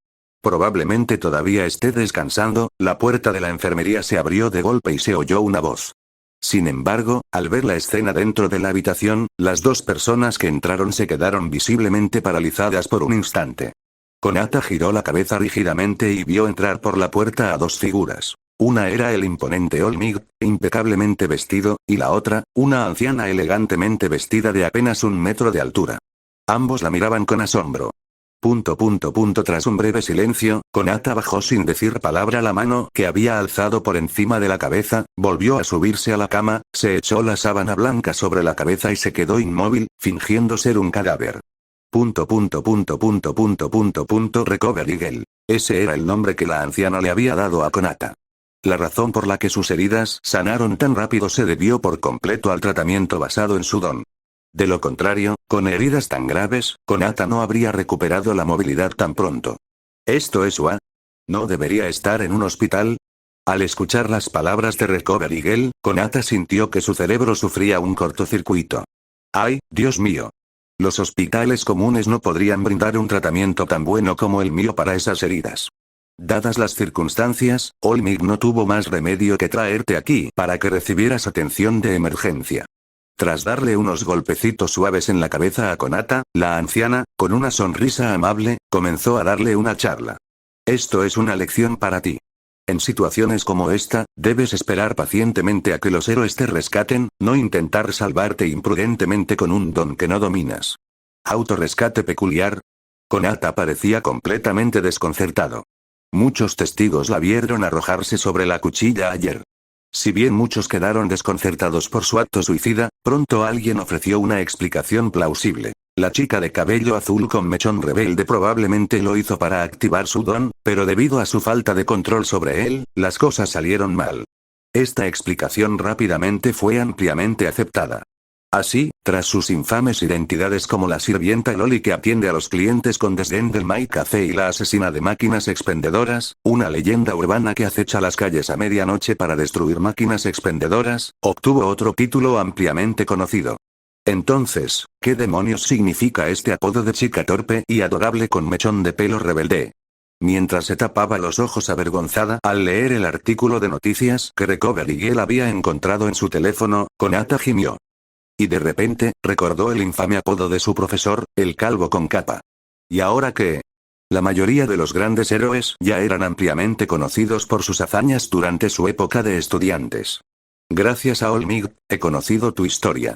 Speaker 2: Probablemente todavía esté descansando. La puerta de la enfermería se abrió de golpe y se oyó una voz. Sin embargo, al ver la escena dentro de la habitación, las dos personas que entraron se quedaron visiblemente paralizadas por un instante. Konata giró la cabeza rígidamente y vio entrar por la puerta a dos figuras. Una era el imponente Olmig, impecablemente vestido, y la otra, una anciana elegantemente vestida de apenas 1 metro de altura. Ambos la miraban con asombro. Tras un breve silencio, Konata bajó sin decir palabra la mano que había alzado por encima de la cabeza, volvió a subirse a la cama, se echó la sábana blanca sobre la cabeza y se quedó inmóvil, fingiendo ser un cadáver. Recovery Girl. Ese era el nombre que la anciana le había dado a Konata. La razón por la que sus heridas sanaron tan rápido se debió por completo al tratamiento basado en su don. De lo contrario, con heridas tan graves, Konata no habría recuperado la movilidad tan pronto. ¿Esto es UA? ¿No debería estar en un hospital? Al escuchar las palabras de Recovery Girl, Konata sintió que su cerebro sufría un cortocircuito. ¡Ay, Dios mío! Los hospitales comunes no podrían brindar un tratamiento tan bueno como el mío para esas heridas. Dadas las circunstancias, Olmig no tuvo más remedio que traerte aquí para que recibieras atención de emergencia. Tras darle unos golpecitos suaves en la cabeza a Konata, la anciana, con una sonrisa amable, comenzó a darle una charla. Esto es una lección para ti. En situaciones como esta, debes esperar pacientemente a que los héroes te rescaten, no intentar salvarte imprudentemente con un don que no dominas. ¿Autorrescate peculiar? Konata parecía completamente desconcertado. Muchos testigos la vieron arrojarse sobre la cuchilla ayer. Si bien muchos quedaron desconcertados por su acto suicida, pronto alguien ofreció una explicación plausible. La chica de cabello azul con mechón rebelde probablemente lo hizo para activar su don, pero debido a su falta de control sobre él, las cosas salieron mal. Esta explicación rápidamente fue ampliamente aceptada. Así, tras sus infames identidades como la sirvienta Loli que atiende a los clientes con desdén del My Café y la asesina de máquinas expendedoras, una leyenda urbana que acecha las calles a medianoche para destruir máquinas expendedoras, obtuvo otro título ampliamente conocido. Entonces, ¿qué demonios significa este apodo de chica torpe y adorable con mechón de pelo rebelde? Mientras se tapaba los ojos avergonzada al leer el artículo de noticias que Recovery Girl había encontrado en su teléfono, Konata gimió. Y de repente, recordó el infame apodo de su profesor, el calvo con capa. ¿Y ahora qué? La mayoría de los grandes héroes ya eran ampliamente conocidos por sus hazañas durante su época de estudiantes. Gracias a Olmig, he conocido tu historia.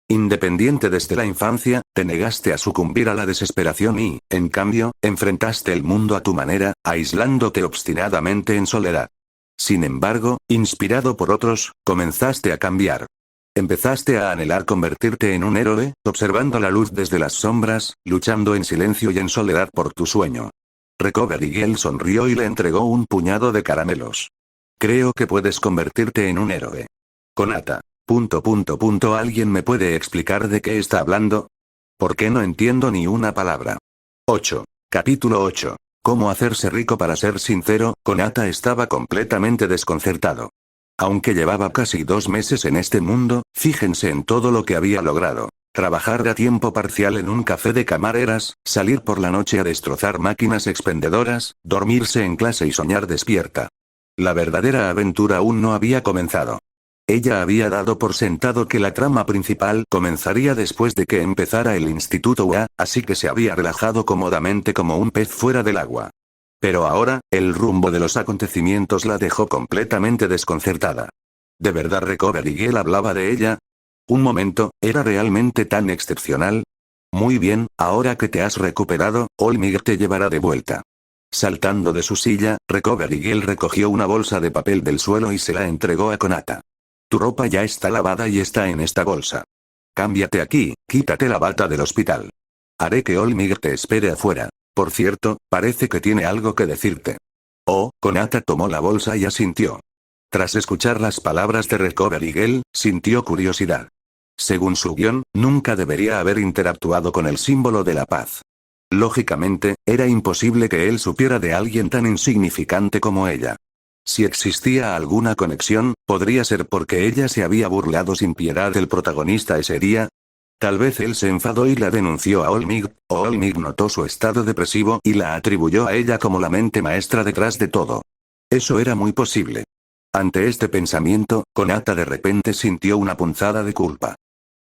Speaker 2: Independiente desde la infancia, te negaste a sucumbir a la desesperación y, en cambio, enfrentaste el mundo a tu manera, aislándote obstinadamente en soledad. Sin embargo, inspirado por otros, comenzaste a cambiar. Empezaste a anhelar convertirte en un héroe, observando la luz desde las sombras, luchando en silencio y en soledad por tu sueño. Recovery Girl sonrió y le entregó un puñado de caramelos. Creo que puedes convertirte en un héroe. Konata. ¿Alguien me puede explicar de qué está hablando? ¿Por qué no entiendo ni una palabra? 8. Capítulo 8. ¿Cómo hacerse rico? Para ser sincero, Konata estaba completamente desconcertado. Aunque llevaba casi 2 meses en este mundo, fíjense en todo lo que había logrado. Trabajar a tiempo parcial en un café de camareras, salir por la noche a destrozar máquinas expendedoras, dormirse en clase y soñar despierta. La verdadera aventura aún no había comenzado. Ella había dado por sentado que la trama principal comenzaría después de que empezara el Instituto UA, así que se había relajado cómodamente como un pez fuera del agua. Pero ahora, el rumbo de los acontecimientos la dejó completamente desconcertada. ¿De verdad Recovery Girl hablaba de ella? Un momento, ¿era realmente tan excepcional? Muy bien, ahora que te has recuperado, Olmig te llevará de vuelta. Saltando de su silla, Recovery Girl recogió una bolsa de papel del suelo y se la entregó a Konata. Tu ropa ya está lavada y está en esta bolsa. Cámbiate aquí, quítate la bata del hospital. Haré que Olmig te espere afuera. Por cierto, parece que tiene algo que decirte. Oh, Konata tomó la bolsa y asintió. Tras escuchar las palabras de Recovery Girl, sintió curiosidad. Según su guión, nunca debería haber interactuado con el símbolo de la paz. Lógicamente, era imposible que él supiera de alguien tan insignificante como ella. Si existía alguna conexión, podría ser porque ella se había burlado sin piedad del protagonista ese día. Tal vez él se enfadó y la denunció a Olmig, o Olmig notó su estado depresivo y la atribuyó a ella como la mente maestra detrás de todo. Eso era muy posible. Ante este pensamiento, Konata de repente sintió una punzada de culpa.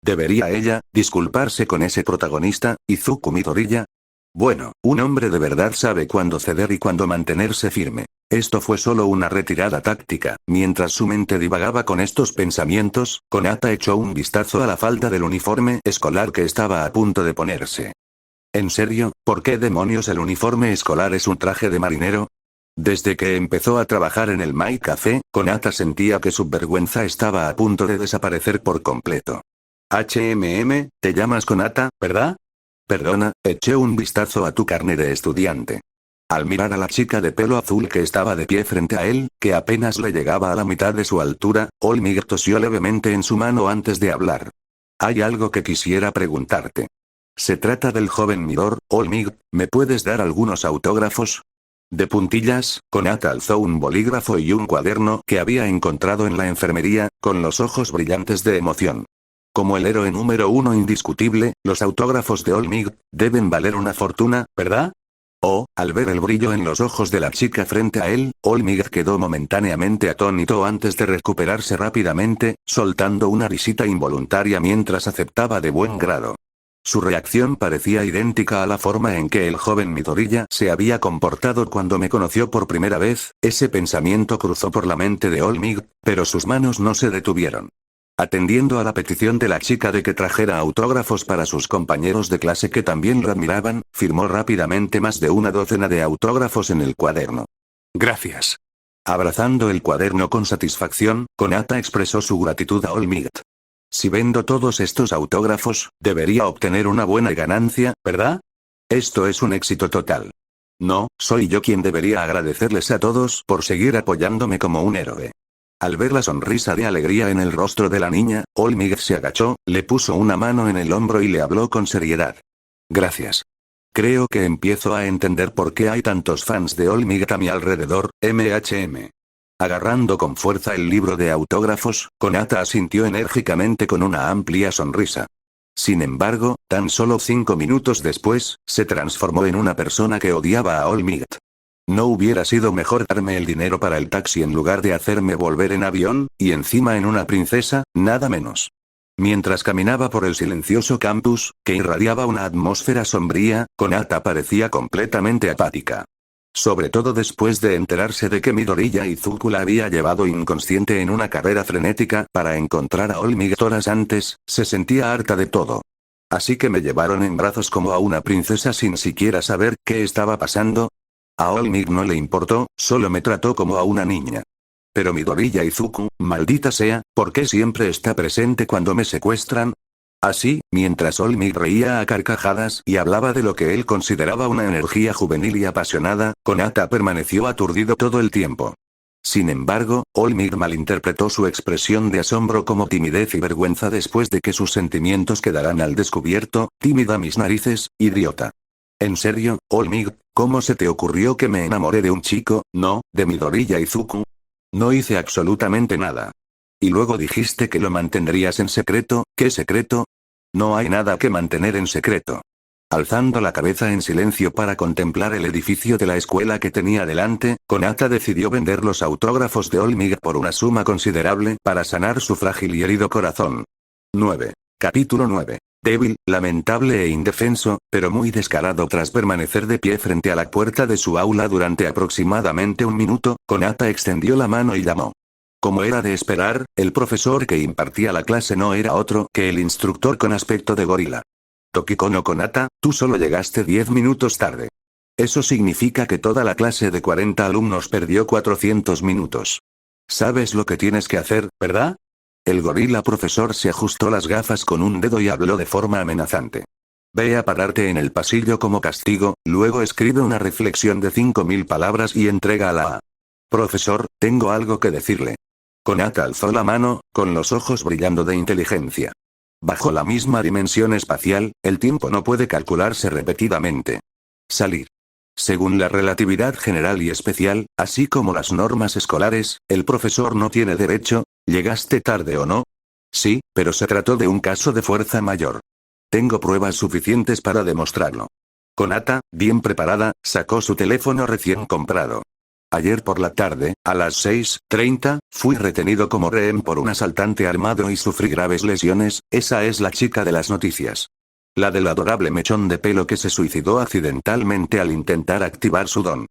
Speaker 2: ¿Debería ella disculparse con ese protagonista, Izuku Midoriya? Bueno, un hombre de verdad sabe cuándo ceder y cuándo mantenerse firme. Esto fue solo una retirada táctica. Mientras su mente divagaba con estos pensamientos, Konata echó un vistazo a la falda del uniforme escolar que estaba a punto de ponerse. ¿En serio? ¿Por qué demonios el uniforme escolar es un traje de marinero? Desde que empezó a trabajar en el Mai Café, Konata sentía que su vergüenza estaba a punto de desaparecer por completo. Te llamas Konata, ¿verdad? Perdona, eché un vistazo a tu carnet de estudiante. Al mirar a la chica de pelo azul que estaba de pie frente a él, que apenas le llegaba a la mitad de su altura, Olmig tosió levemente en su mano antes de hablar. Hay algo que quisiera preguntarte. Se trata del joven Midor, Olmig, ¿me puedes dar algunos autógrafos? De puntillas, Konata alzó un bolígrafo y un cuaderno que había encontrado en la enfermería, con los ojos brillantes de emoción. Como el héroe número 1 indiscutible, los autógrafos de Olmig deben valer una fortuna, ¿verdad? Oh, al ver el brillo en los ojos de la chica frente a él, Olmig quedó momentáneamente atónito antes de recuperarse rápidamente, soltando una risita involuntaria mientras aceptaba de buen grado. Su reacción parecía idéntica a la forma en que el joven Midoriya se había comportado cuando me conoció por primera vez. Ese pensamiento cruzó por la mente de Olmig, pero sus manos no se detuvieron. Atendiendo a la petición de la chica de que trajera autógrafos para sus compañeros de clase que también lo admiraban, firmó rápidamente más de una docena de autógrafos en el cuaderno. Gracias. Abrazando el cuaderno con satisfacción, Konata expresó su gratitud a Olmig. Si vendo todos estos autógrafos, debería obtener una buena ganancia, ¿verdad? Esto es un éxito total. No, soy yo quien debería agradecerles a todos por seguir apoyándome como un héroe. Al ver la sonrisa de alegría en el rostro de la niña, Olmig se agachó, le puso una mano en el hombro y le habló con seriedad. Gracias. Creo que empiezo a entender por qué hay tantos fans de Olmig a mi alrededor, Agarrando con fuerza el libro de autógrafos, Konata asintió enérgicamente con una amplia sonrisa. Sin embargo, tan solo 5 minutos después, se transformó en una persona que odiaba a Olmig. ¿No hubiera sido mejor darme el dinero para el taxi en lugar de hacerme volver en avión, y encima en una princesa, nada menos? Mientras caminaba por el silencioso campus, que irradiaba una atmósfera sombría, Konata parecía completamente apática. Sobre todo después de enterarse de que Midoriya Izuku la había llevado inconsciente en una carrera frenética para encontrar a Olmig horas antes, se sentía harta de todo. Así que me llevaron en brazos como a una princesa sin siquiera saber qué estaba pasando. A Olmig no le importó, solo me trató como a una niña. Pero Midoriya Izuku, maldita sea, ¿por qué siempre está presente cuando me secuestran? Así, mientras Olmig reía a carcajadas y hablaba de lo que él consideraba una energía juvenil y apasionada, Konata permaneció aturdido todo el tiempo. Sin embargo, Olmig malinterpretó su expresión de asombro como timidez y vergüenza después de que sus sentimientos quedaran al descubierto. Tímida mis narices, idiota. En serio, Olmig, ¿cómo se te ocurrió que me enamoré de un chico, no, de Midoriya Izuku? No hice absolutamente nada. Y luego dijiste que lo mantendrías en secreto. ¿Qué secreto? No hay nada que mantener en secreto. Alzando la cabeza en silencio para contemplar el edificio de la escuela que tenía delante, Konata decidió vender los autógrafos de Olmig por una suma considerable para sanar su frágil y herido corazón. 9. Capítulo 9. Débil, lamentable e indefenso, pero muy descarado tras permanecer de pie frente a la puerta de su aula durante aproximadamente un minuto, Konata extendió la mano y llamó. Como era de esperar, el profesor que impartía la clase no era otro que el instructor con aspecto de gorila. Tokiko no Konata, tú solo llegaste 10 minutos tarde. Eso significa que toda la clase de 40 alumnos perdió 400 minutos. Sabes lo que tienes que hacer, ¿verdad? El gorila profesor se ajustó las gafas con un dedo y habló de forma amenazante. Ve a pararte en el pasillo como castigo, luego escribe una reflexión de 5000 palabras y entrégala a. Profesor, tengo algo que decirle. Konata alzó la mano, con los ojos brillando de inteligencia. Bajo la misma dimensión espacial, el tiempo no puede calcularse repetidamente. Salir. Según la relatividad general y especial, así como las normas escolares, el profesor no tiene derecho. ¿Llegaste tarde o no? Sí, pero se trató de un caso de fuerza mayor. Tengo pruebas suficientes para demostrarlo. Konata, bien preparada, sacó su teléfono recién comprado. Ayer por la tarde, a las 6:30, fui retenido como rehén por un asaltante armado y sufrí graves lesiones. Esa es la chica de las noticias. La del adorable mechón de pelo que se suicidó accidentalmente al intentar activar su don.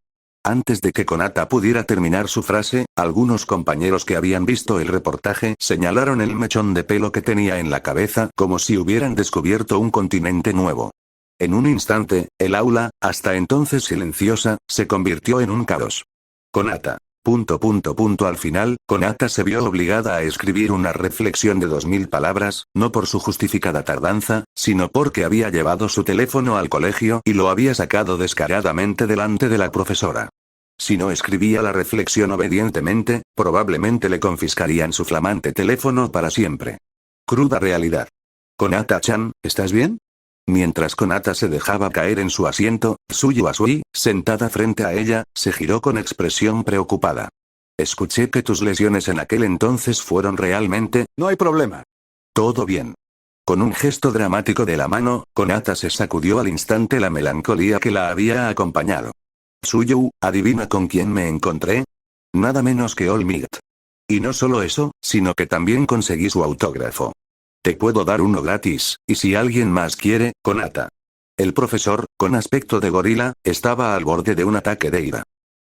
Speaker 2: Antes de que Konata pudiera terminar su frase, algunos compañeros que habían visto el reportaje señalaron el mechón de pelo que tenía en la cabeza como si hubieran descubierto un continente nuevo. En un instante, el aula, hasta entonces silenciosa, se convirtió en un caos. Konata. Al final, Konata se vio obligada a escribir una reflexión de 2000 palabras, no por su justificada tardanza, sino porque había llevado su teléfono al colegio y lo había sacado descaradamente delante de la profesora. Si no escribía la reflexión obedientemente, probablemente le confiscarían su flamante teléfono para siempre. Cruda realidad. Konata-chan, ¿estás bien? Mientras Konata se dejaba caer en su asiento, Tsuyu Asui, sentada frente a ella, se giró con expresión preocupada. Escuché que tus lesiones en aquel entonces fueron realmente. No hay problema. Todo bien. Con un gesto dramático de la mano, Konata se sacudió al instante la melancolía que la había acompañado. Tsuyu, ¿adivina con quién me encontré? Nada menos que All Might. Y no solo eso, sino que también conseguí su autógrafo. Te puedo dar uno gratis, y si alguien más quiere, Konata. El profesor, con aspecto de gorila, estaba al borde de un ataque de ira.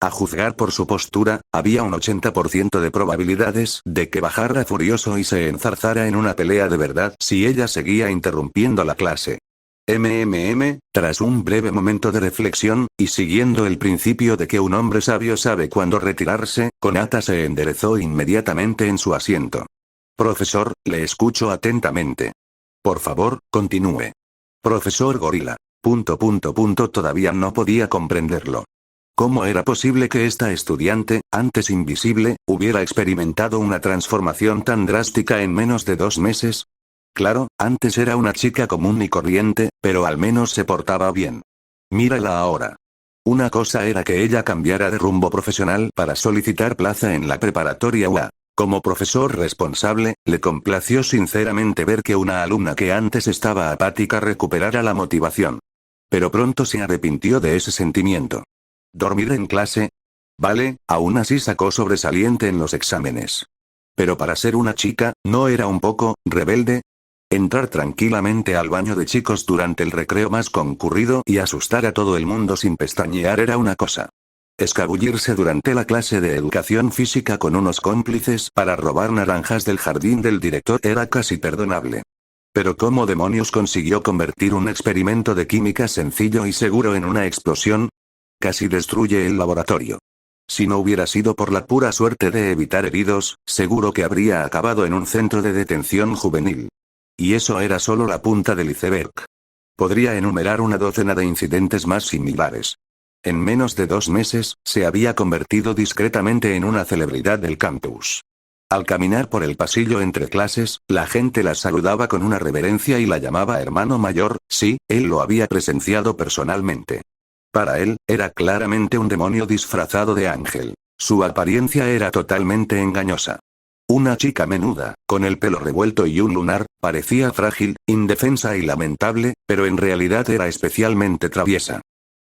Speaker 2: A juzgar por su postura, había un 80% de probabilidades de que bajara furioso y se enzarzara en una pelea de verdad si ella seguía interrumpiendo la clase. Tras un breve momento de reflexión, y siguiendo el principio de que un hombre sabio sabe cuándo retirarse, Konata se enderezó inmediatamente en su asiento. Profesor, le escucho atentamente. Por favor, continúe. Profesor Gorila. Todavía no podía comprenderlo. ¿Cómo era posible que esta estudiante, antes invisible, hubiera experimentado una transformación tan drástica en menos de 2 meses? Claro, antes era una chica común y corriente, pero al menos se portaba bien. Mírala ahora. Una cosa era que ella cambiara de rumbo profesional para solicitar plaza en la preparatoria UA. Como profesor responsable, le complació sinceramente ver que una alumna que antes estaba apática recuperara la motivación. Pero pronto se arrepintió de ese sentimiento. ¿Dormir en clase? Vale, aún así sacó sobresaliente en los exámenes. Pero para ser una chica, ¿no era un poco rebelde? Entrar tranquilamente al baño de chicos durante el recreo más concurrido y asustar a todo el mundo sin pestañear era una cosa. Escabullirse durante la clase de educación física con unos cómplices para robar naranjas del jardín del director era casi perdonable. Pero ¿cómo demonios consiguió convertir un experimento de química sencillo y seguro en una explosión? Casi destruye el laboratorio. Si no hubiera sido por la pura suerte de evitar heridos, seguro que habría acabado en un centro de detención juvenil. Y eso era solo la punta del iceberg. Podría enumerar una docena de incidentes más similares. En menos de 2 meses, se había convertido discretamente en una celebridad del campus. Al caminar por el pasillo entre clases, la gente la saludaba con una reverencia y la llamaba hermano mayor. Sí, él lo había presenciado personalmente. Para él, era claramente un demonio disfrazado de ángel. Su apariencia era totalmente engañosa. Una chica menuda, con el pelo revuelto y un lunar, parecía frágil, indefensa y lamentable, pero en realidad era especialmente traviesa.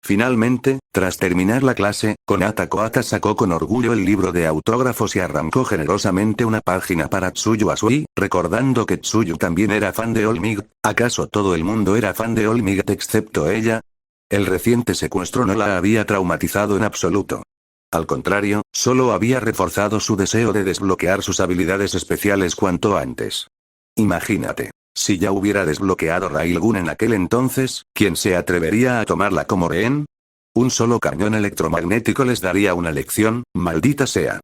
Speaker 2: Finalmente, tras terminar la clase, Koata sacó con orgullo el libro de autógrafos y arrancó generosamente una página para Tsuyu Asui, recordando que Tsuyu también era fan de All Might. ¿Acaso todo el mundo era fan de All Might excepto ella? El reciente secuestro no la había traumatizado en absoluto. Al contrario, solo había reforzado su deseo de desbloquear sus habilidades especiales cuanto antes. Imagínate. Si ya hubiera desbloqueado Railgun en aquel entonces, ¿quién se atrevería a tomarla como rehén? Un solo cañón electromagnético les daría una lección, maldita sea.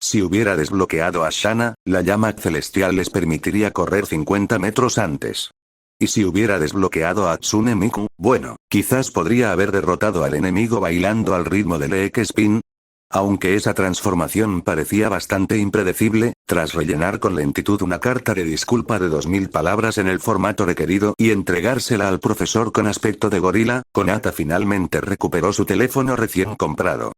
Speaker 2: Si hubiera desbloqueado a Shana, la llama celestial les permitiría correr 50 metros antes. Y si hubiera desbloqueado a Tsune Miku, bueno, quizás podría haber derrotado al enemigo bailando al ritmo del X-Spin. Aunque esa transformación parecía bastante impredecible, tras rellenar con lentitud una carta de disculpa de 2000 palabras en el formato requerido y entregársela al profesor con aspecto de gorila, Koata finalmente recuperó su teléfono recién comprado.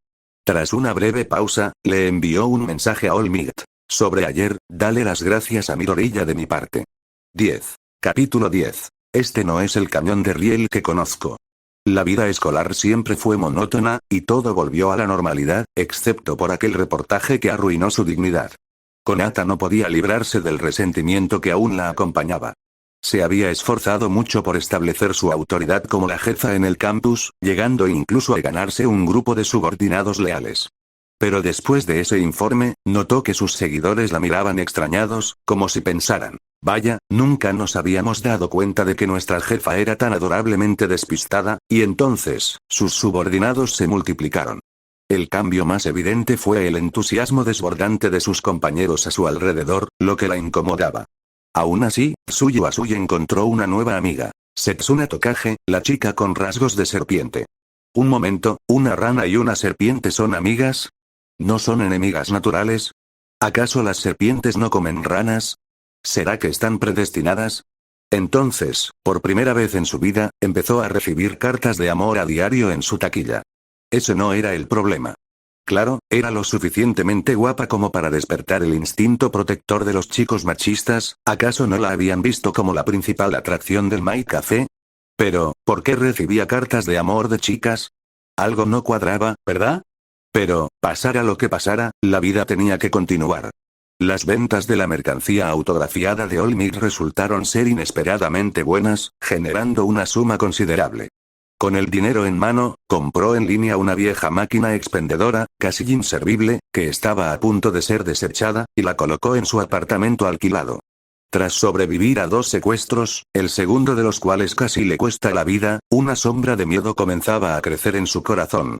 Speaker 2: Tras una breve pausa, le envió un mensaje a All Might. Sobre ayer, dale las gracias a Midoriya de mi parte. 10. Capítulo 10. Este no es el cañón de riel que conozco. La vida escolar siempre fue monótona, y todo volvió a la normalidad, excepto por aquel reportaje que arruinó su dignidad. Koata no podía librarse del resentimiento que aún la acompañaba. Se había esforzado mucho por establecer su autoridad como la jefa en el campus, llegando incluso a ganarse un grupo de subordinados leales. Pero después de ese informe, notó que sus seguidores la miraban extrañados, como si pensaran: vaya, nunca nos habíamos dado cuenta de que nuestra jefa era tan adorablemente despistada, y entonces, sus subordinados se multiplicaron. El cambio más evidente fue el entusiasmo desbordante de sus compañeros a su alrededor, lo que la incomodaba. Aún así, Tsuyu Asui encontró una nueva amiga. Setsuna Tokage, la chica con rasgos de serpiente. Un momento, ¿una rana y una serpiente son amigas? ¿No son enemigas naturales? ¿Acaso las serpientes no comen ranas? ¿Será que están predestinadas? Entonces, por primera vez en su vida, empezó a recibir cartas de amor a diario en su taquilla. Ese no era el problema. Claro, era lo suficientemente guapa como para despertar el instinto protector de los chicos machistas. ¿Acaso no la habían visto como la principal atracción del Might Café? Pero, ¿por qué recibía cartas de amor de chicas? Algo no cuadraba, ¿verdad? Pero, pasara lo que pasara, la vida tenía que continuar. Las ventas de la mercancía autografiada de All Might resultaron ser inesperadamente buenas, generando una suma considerable. Con el dinero en mano, compró en línea una vieja máquina expendedora, casi inservible, que estaba a punto de ser desechada, y la colocó en su apartamento alquilado. Tras sobrevivir a 2 secuestros, el segundo de los cuales casi le cuesta la vida, una sombra de miedo comenzaba a crecer en su corazón.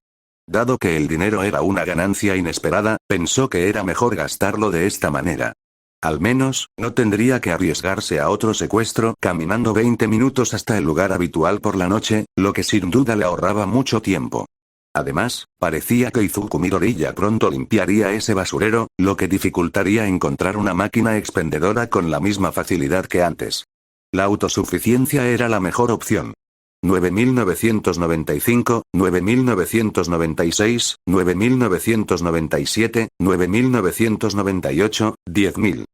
Speaker 2: Dado que el dinero era una ganancia inesperada, pensó que era mejor gastarlo de esta manera. Al menos, no tendría que arriesgarse a otro secuestro caminando 20 minutos hasta el lugar habitual por la noche, lo que sin duda le ahorraba mucho tiempo. Además, parecía que Izuku Midoriya pronto limpiaría ese basurero, lo que dificultaría encontrar una máquina expendedora con la misma facilidad que antes. La autosuficiencia era la mejor opción. 9.995, 9.996, 9.997, 9.998, 10.000.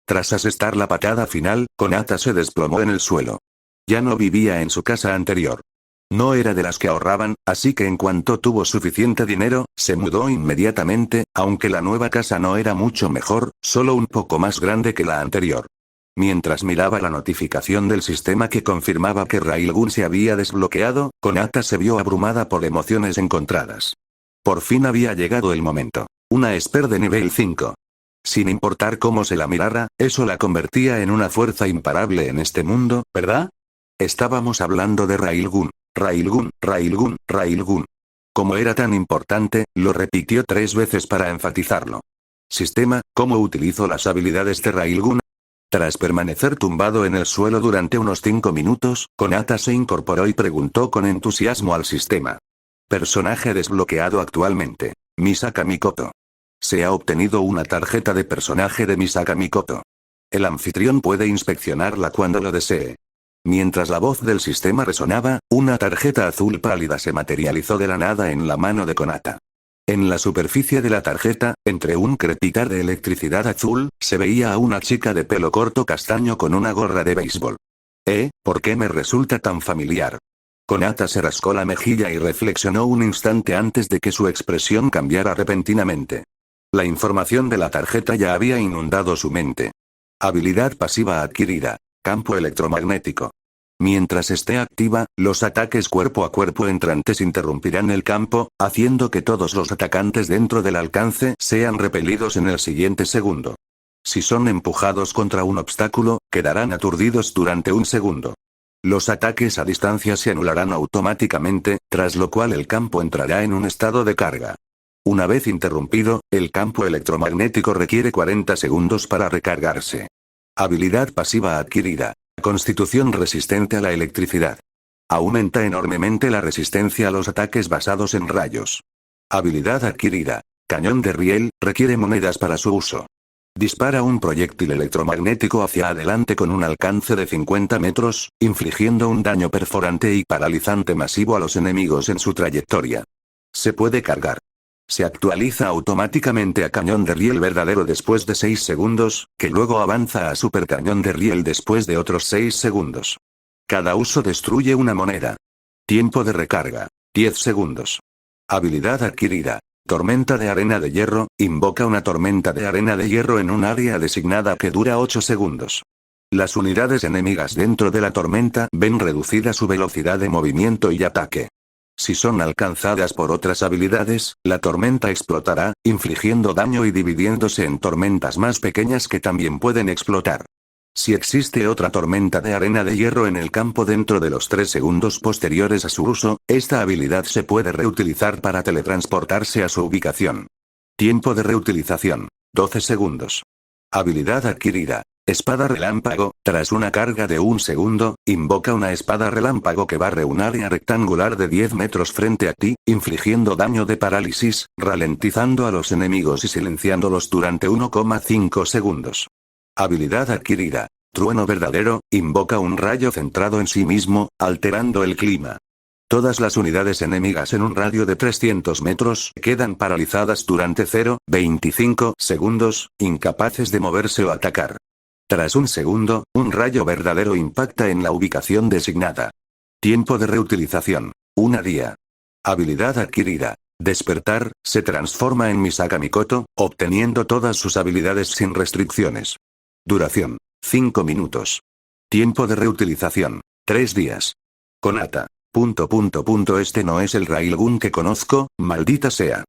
Speaker 2: Tras asestar la patada final, Koata se desplomó en el suelo. Ya no vivía en su casa anterior. No era de las que ahorraban, así que en cuanto tuvo suficiente dinero, se mudó inmediatamente, aunque la nueva casa no era mucho mejor, solo un poco más grande que la anterior. Mientras miraba la notificación del sistema que confirmaba que Railgun se había desbloqueado, Koata se vio abrumada por emociones encontradas. Por fin había llegado el momento. Una esper de nivel 5. Sin importar cómo se la mirara, eso la convertía en una fuerza imparable en este mundo, ¿verdad? Estábamos hablando de Railgun. Railgun, Railgun, Railgun. Como era tan importante, lo repitió 3 veces para enfatizarlo. Sistema, ¿cómo utilizo las habilidades de Railgun? Tras permanecer tumbado en el suelo durante unos 5 minutos, Koata se incorporó y preguntó con entusiasmo al sistema. Personaje desbloqueado actualmente. Misaka Mikoto. Se ha obtenido una tarjeta de personaje de Misaka Mikoto. El anfitrión puede inspeccionarla cuando lo desee. Mientras la voz del sistema resonaba, una tarjeta azul pálida se materializó de la nada en la mano de Koata. En la superficie de la tarjeta, entre un crepitar de electricidad azul, se veía a una chica de pelo corto castaño con una gorra de béisbol. ¿Por qué me resulta tan familiar? Konata se rascó la mejilla y reflexionó un instante antes de que su expresión cambiara repentinamente. La información de la tarjeta ya había inundado su mente. Habilidad pasiva adquirida. Campo electromagnético. Mientras esté activa, los ataques cuerpo a cuerpo entrantes interrumpirán el campo, haciendo que todos los atacantes dentro del alcance sean repelidos en el siguiente segundo. Si son empujados contra un obstáculo, quedarán aturdidos durante un segundo. Los ataques a distancia se anularán automáticamente, tras lo cual el campo entrará en un estado de carga. Una vez interrumpido, el campo electromagnético requiere 40 segundos para recargarse. Habilidad pasiva adquirida. Constitución resistente a la electricidad. Aumenta enormemente la resistencia a los ataques basados en rayos. Habilidad adquirida. Cañón de riel, requiere monedas para su uso. Dispara un proyectil electromagnético hacia adelante con un alcance de 50 metros, infligiendo un daño perforante y paralizante masivo a los enemigos en su trayectoria. Se puede cargar. Se actualiza automáticamente a cañón de riel verdadero después de 6 segundos, que luego avanza a super cañón de riel después de otros 6 segundos. Cada uso destruye una moneda. Tiempo de recarga. 10 segundos. Habilidad adquirida. Tormenta de arena de hierro, invoca una tormenta de arena de hierro en un área designada que dura 8 segundos. Las unidades enemigas dentro de la tormenta ven reducida su velocidad de movimiento y ataque. Si son alcanzadas por otras habilidades, la tormenta explotará, infligiendo daño y dividiéndose en tormentas más pequeñas que también pueden explotar. Si existe otra tormenta de arena de hierro en el campo dentro de los 3 segundos posteriores a su uso, esta habilidad se puede reutilizar para teletransportarse a su ubicación. Tiempo de reutilización. 12 segundos. Habilidad adquirida. Espada relámpago, tras una carga de 1 segundo, invoca una espada relámpago que barre un área rectangular de 10 metros frente a ti, infligiendo daño de parálisis, ralentizando a los enemigos y silenciándolos durante 1,5 segundos. Habilidad adquirida. Trueno verdadero, invoca un rayo centrado en sí mismo, alterando el clima. Todas las unidades enemigas en un radio de 300 metros quedan paralizadas durante 0,25 segundos, incapaces de moverse o atacar. Tras 1 segundo, un rayo verdadero impacta en la ubicación designada. Tiempo de reutilización. 1 día. Habilidad adquirida. Despertar, se transforma en Misaka Mikoto, obteniendo todas sus habilidades sin restricciones. Duración. 5 minutos. Tiempo de reutilización. 3 días. Konata. Este no es el Railgun que conozco, maldita sea.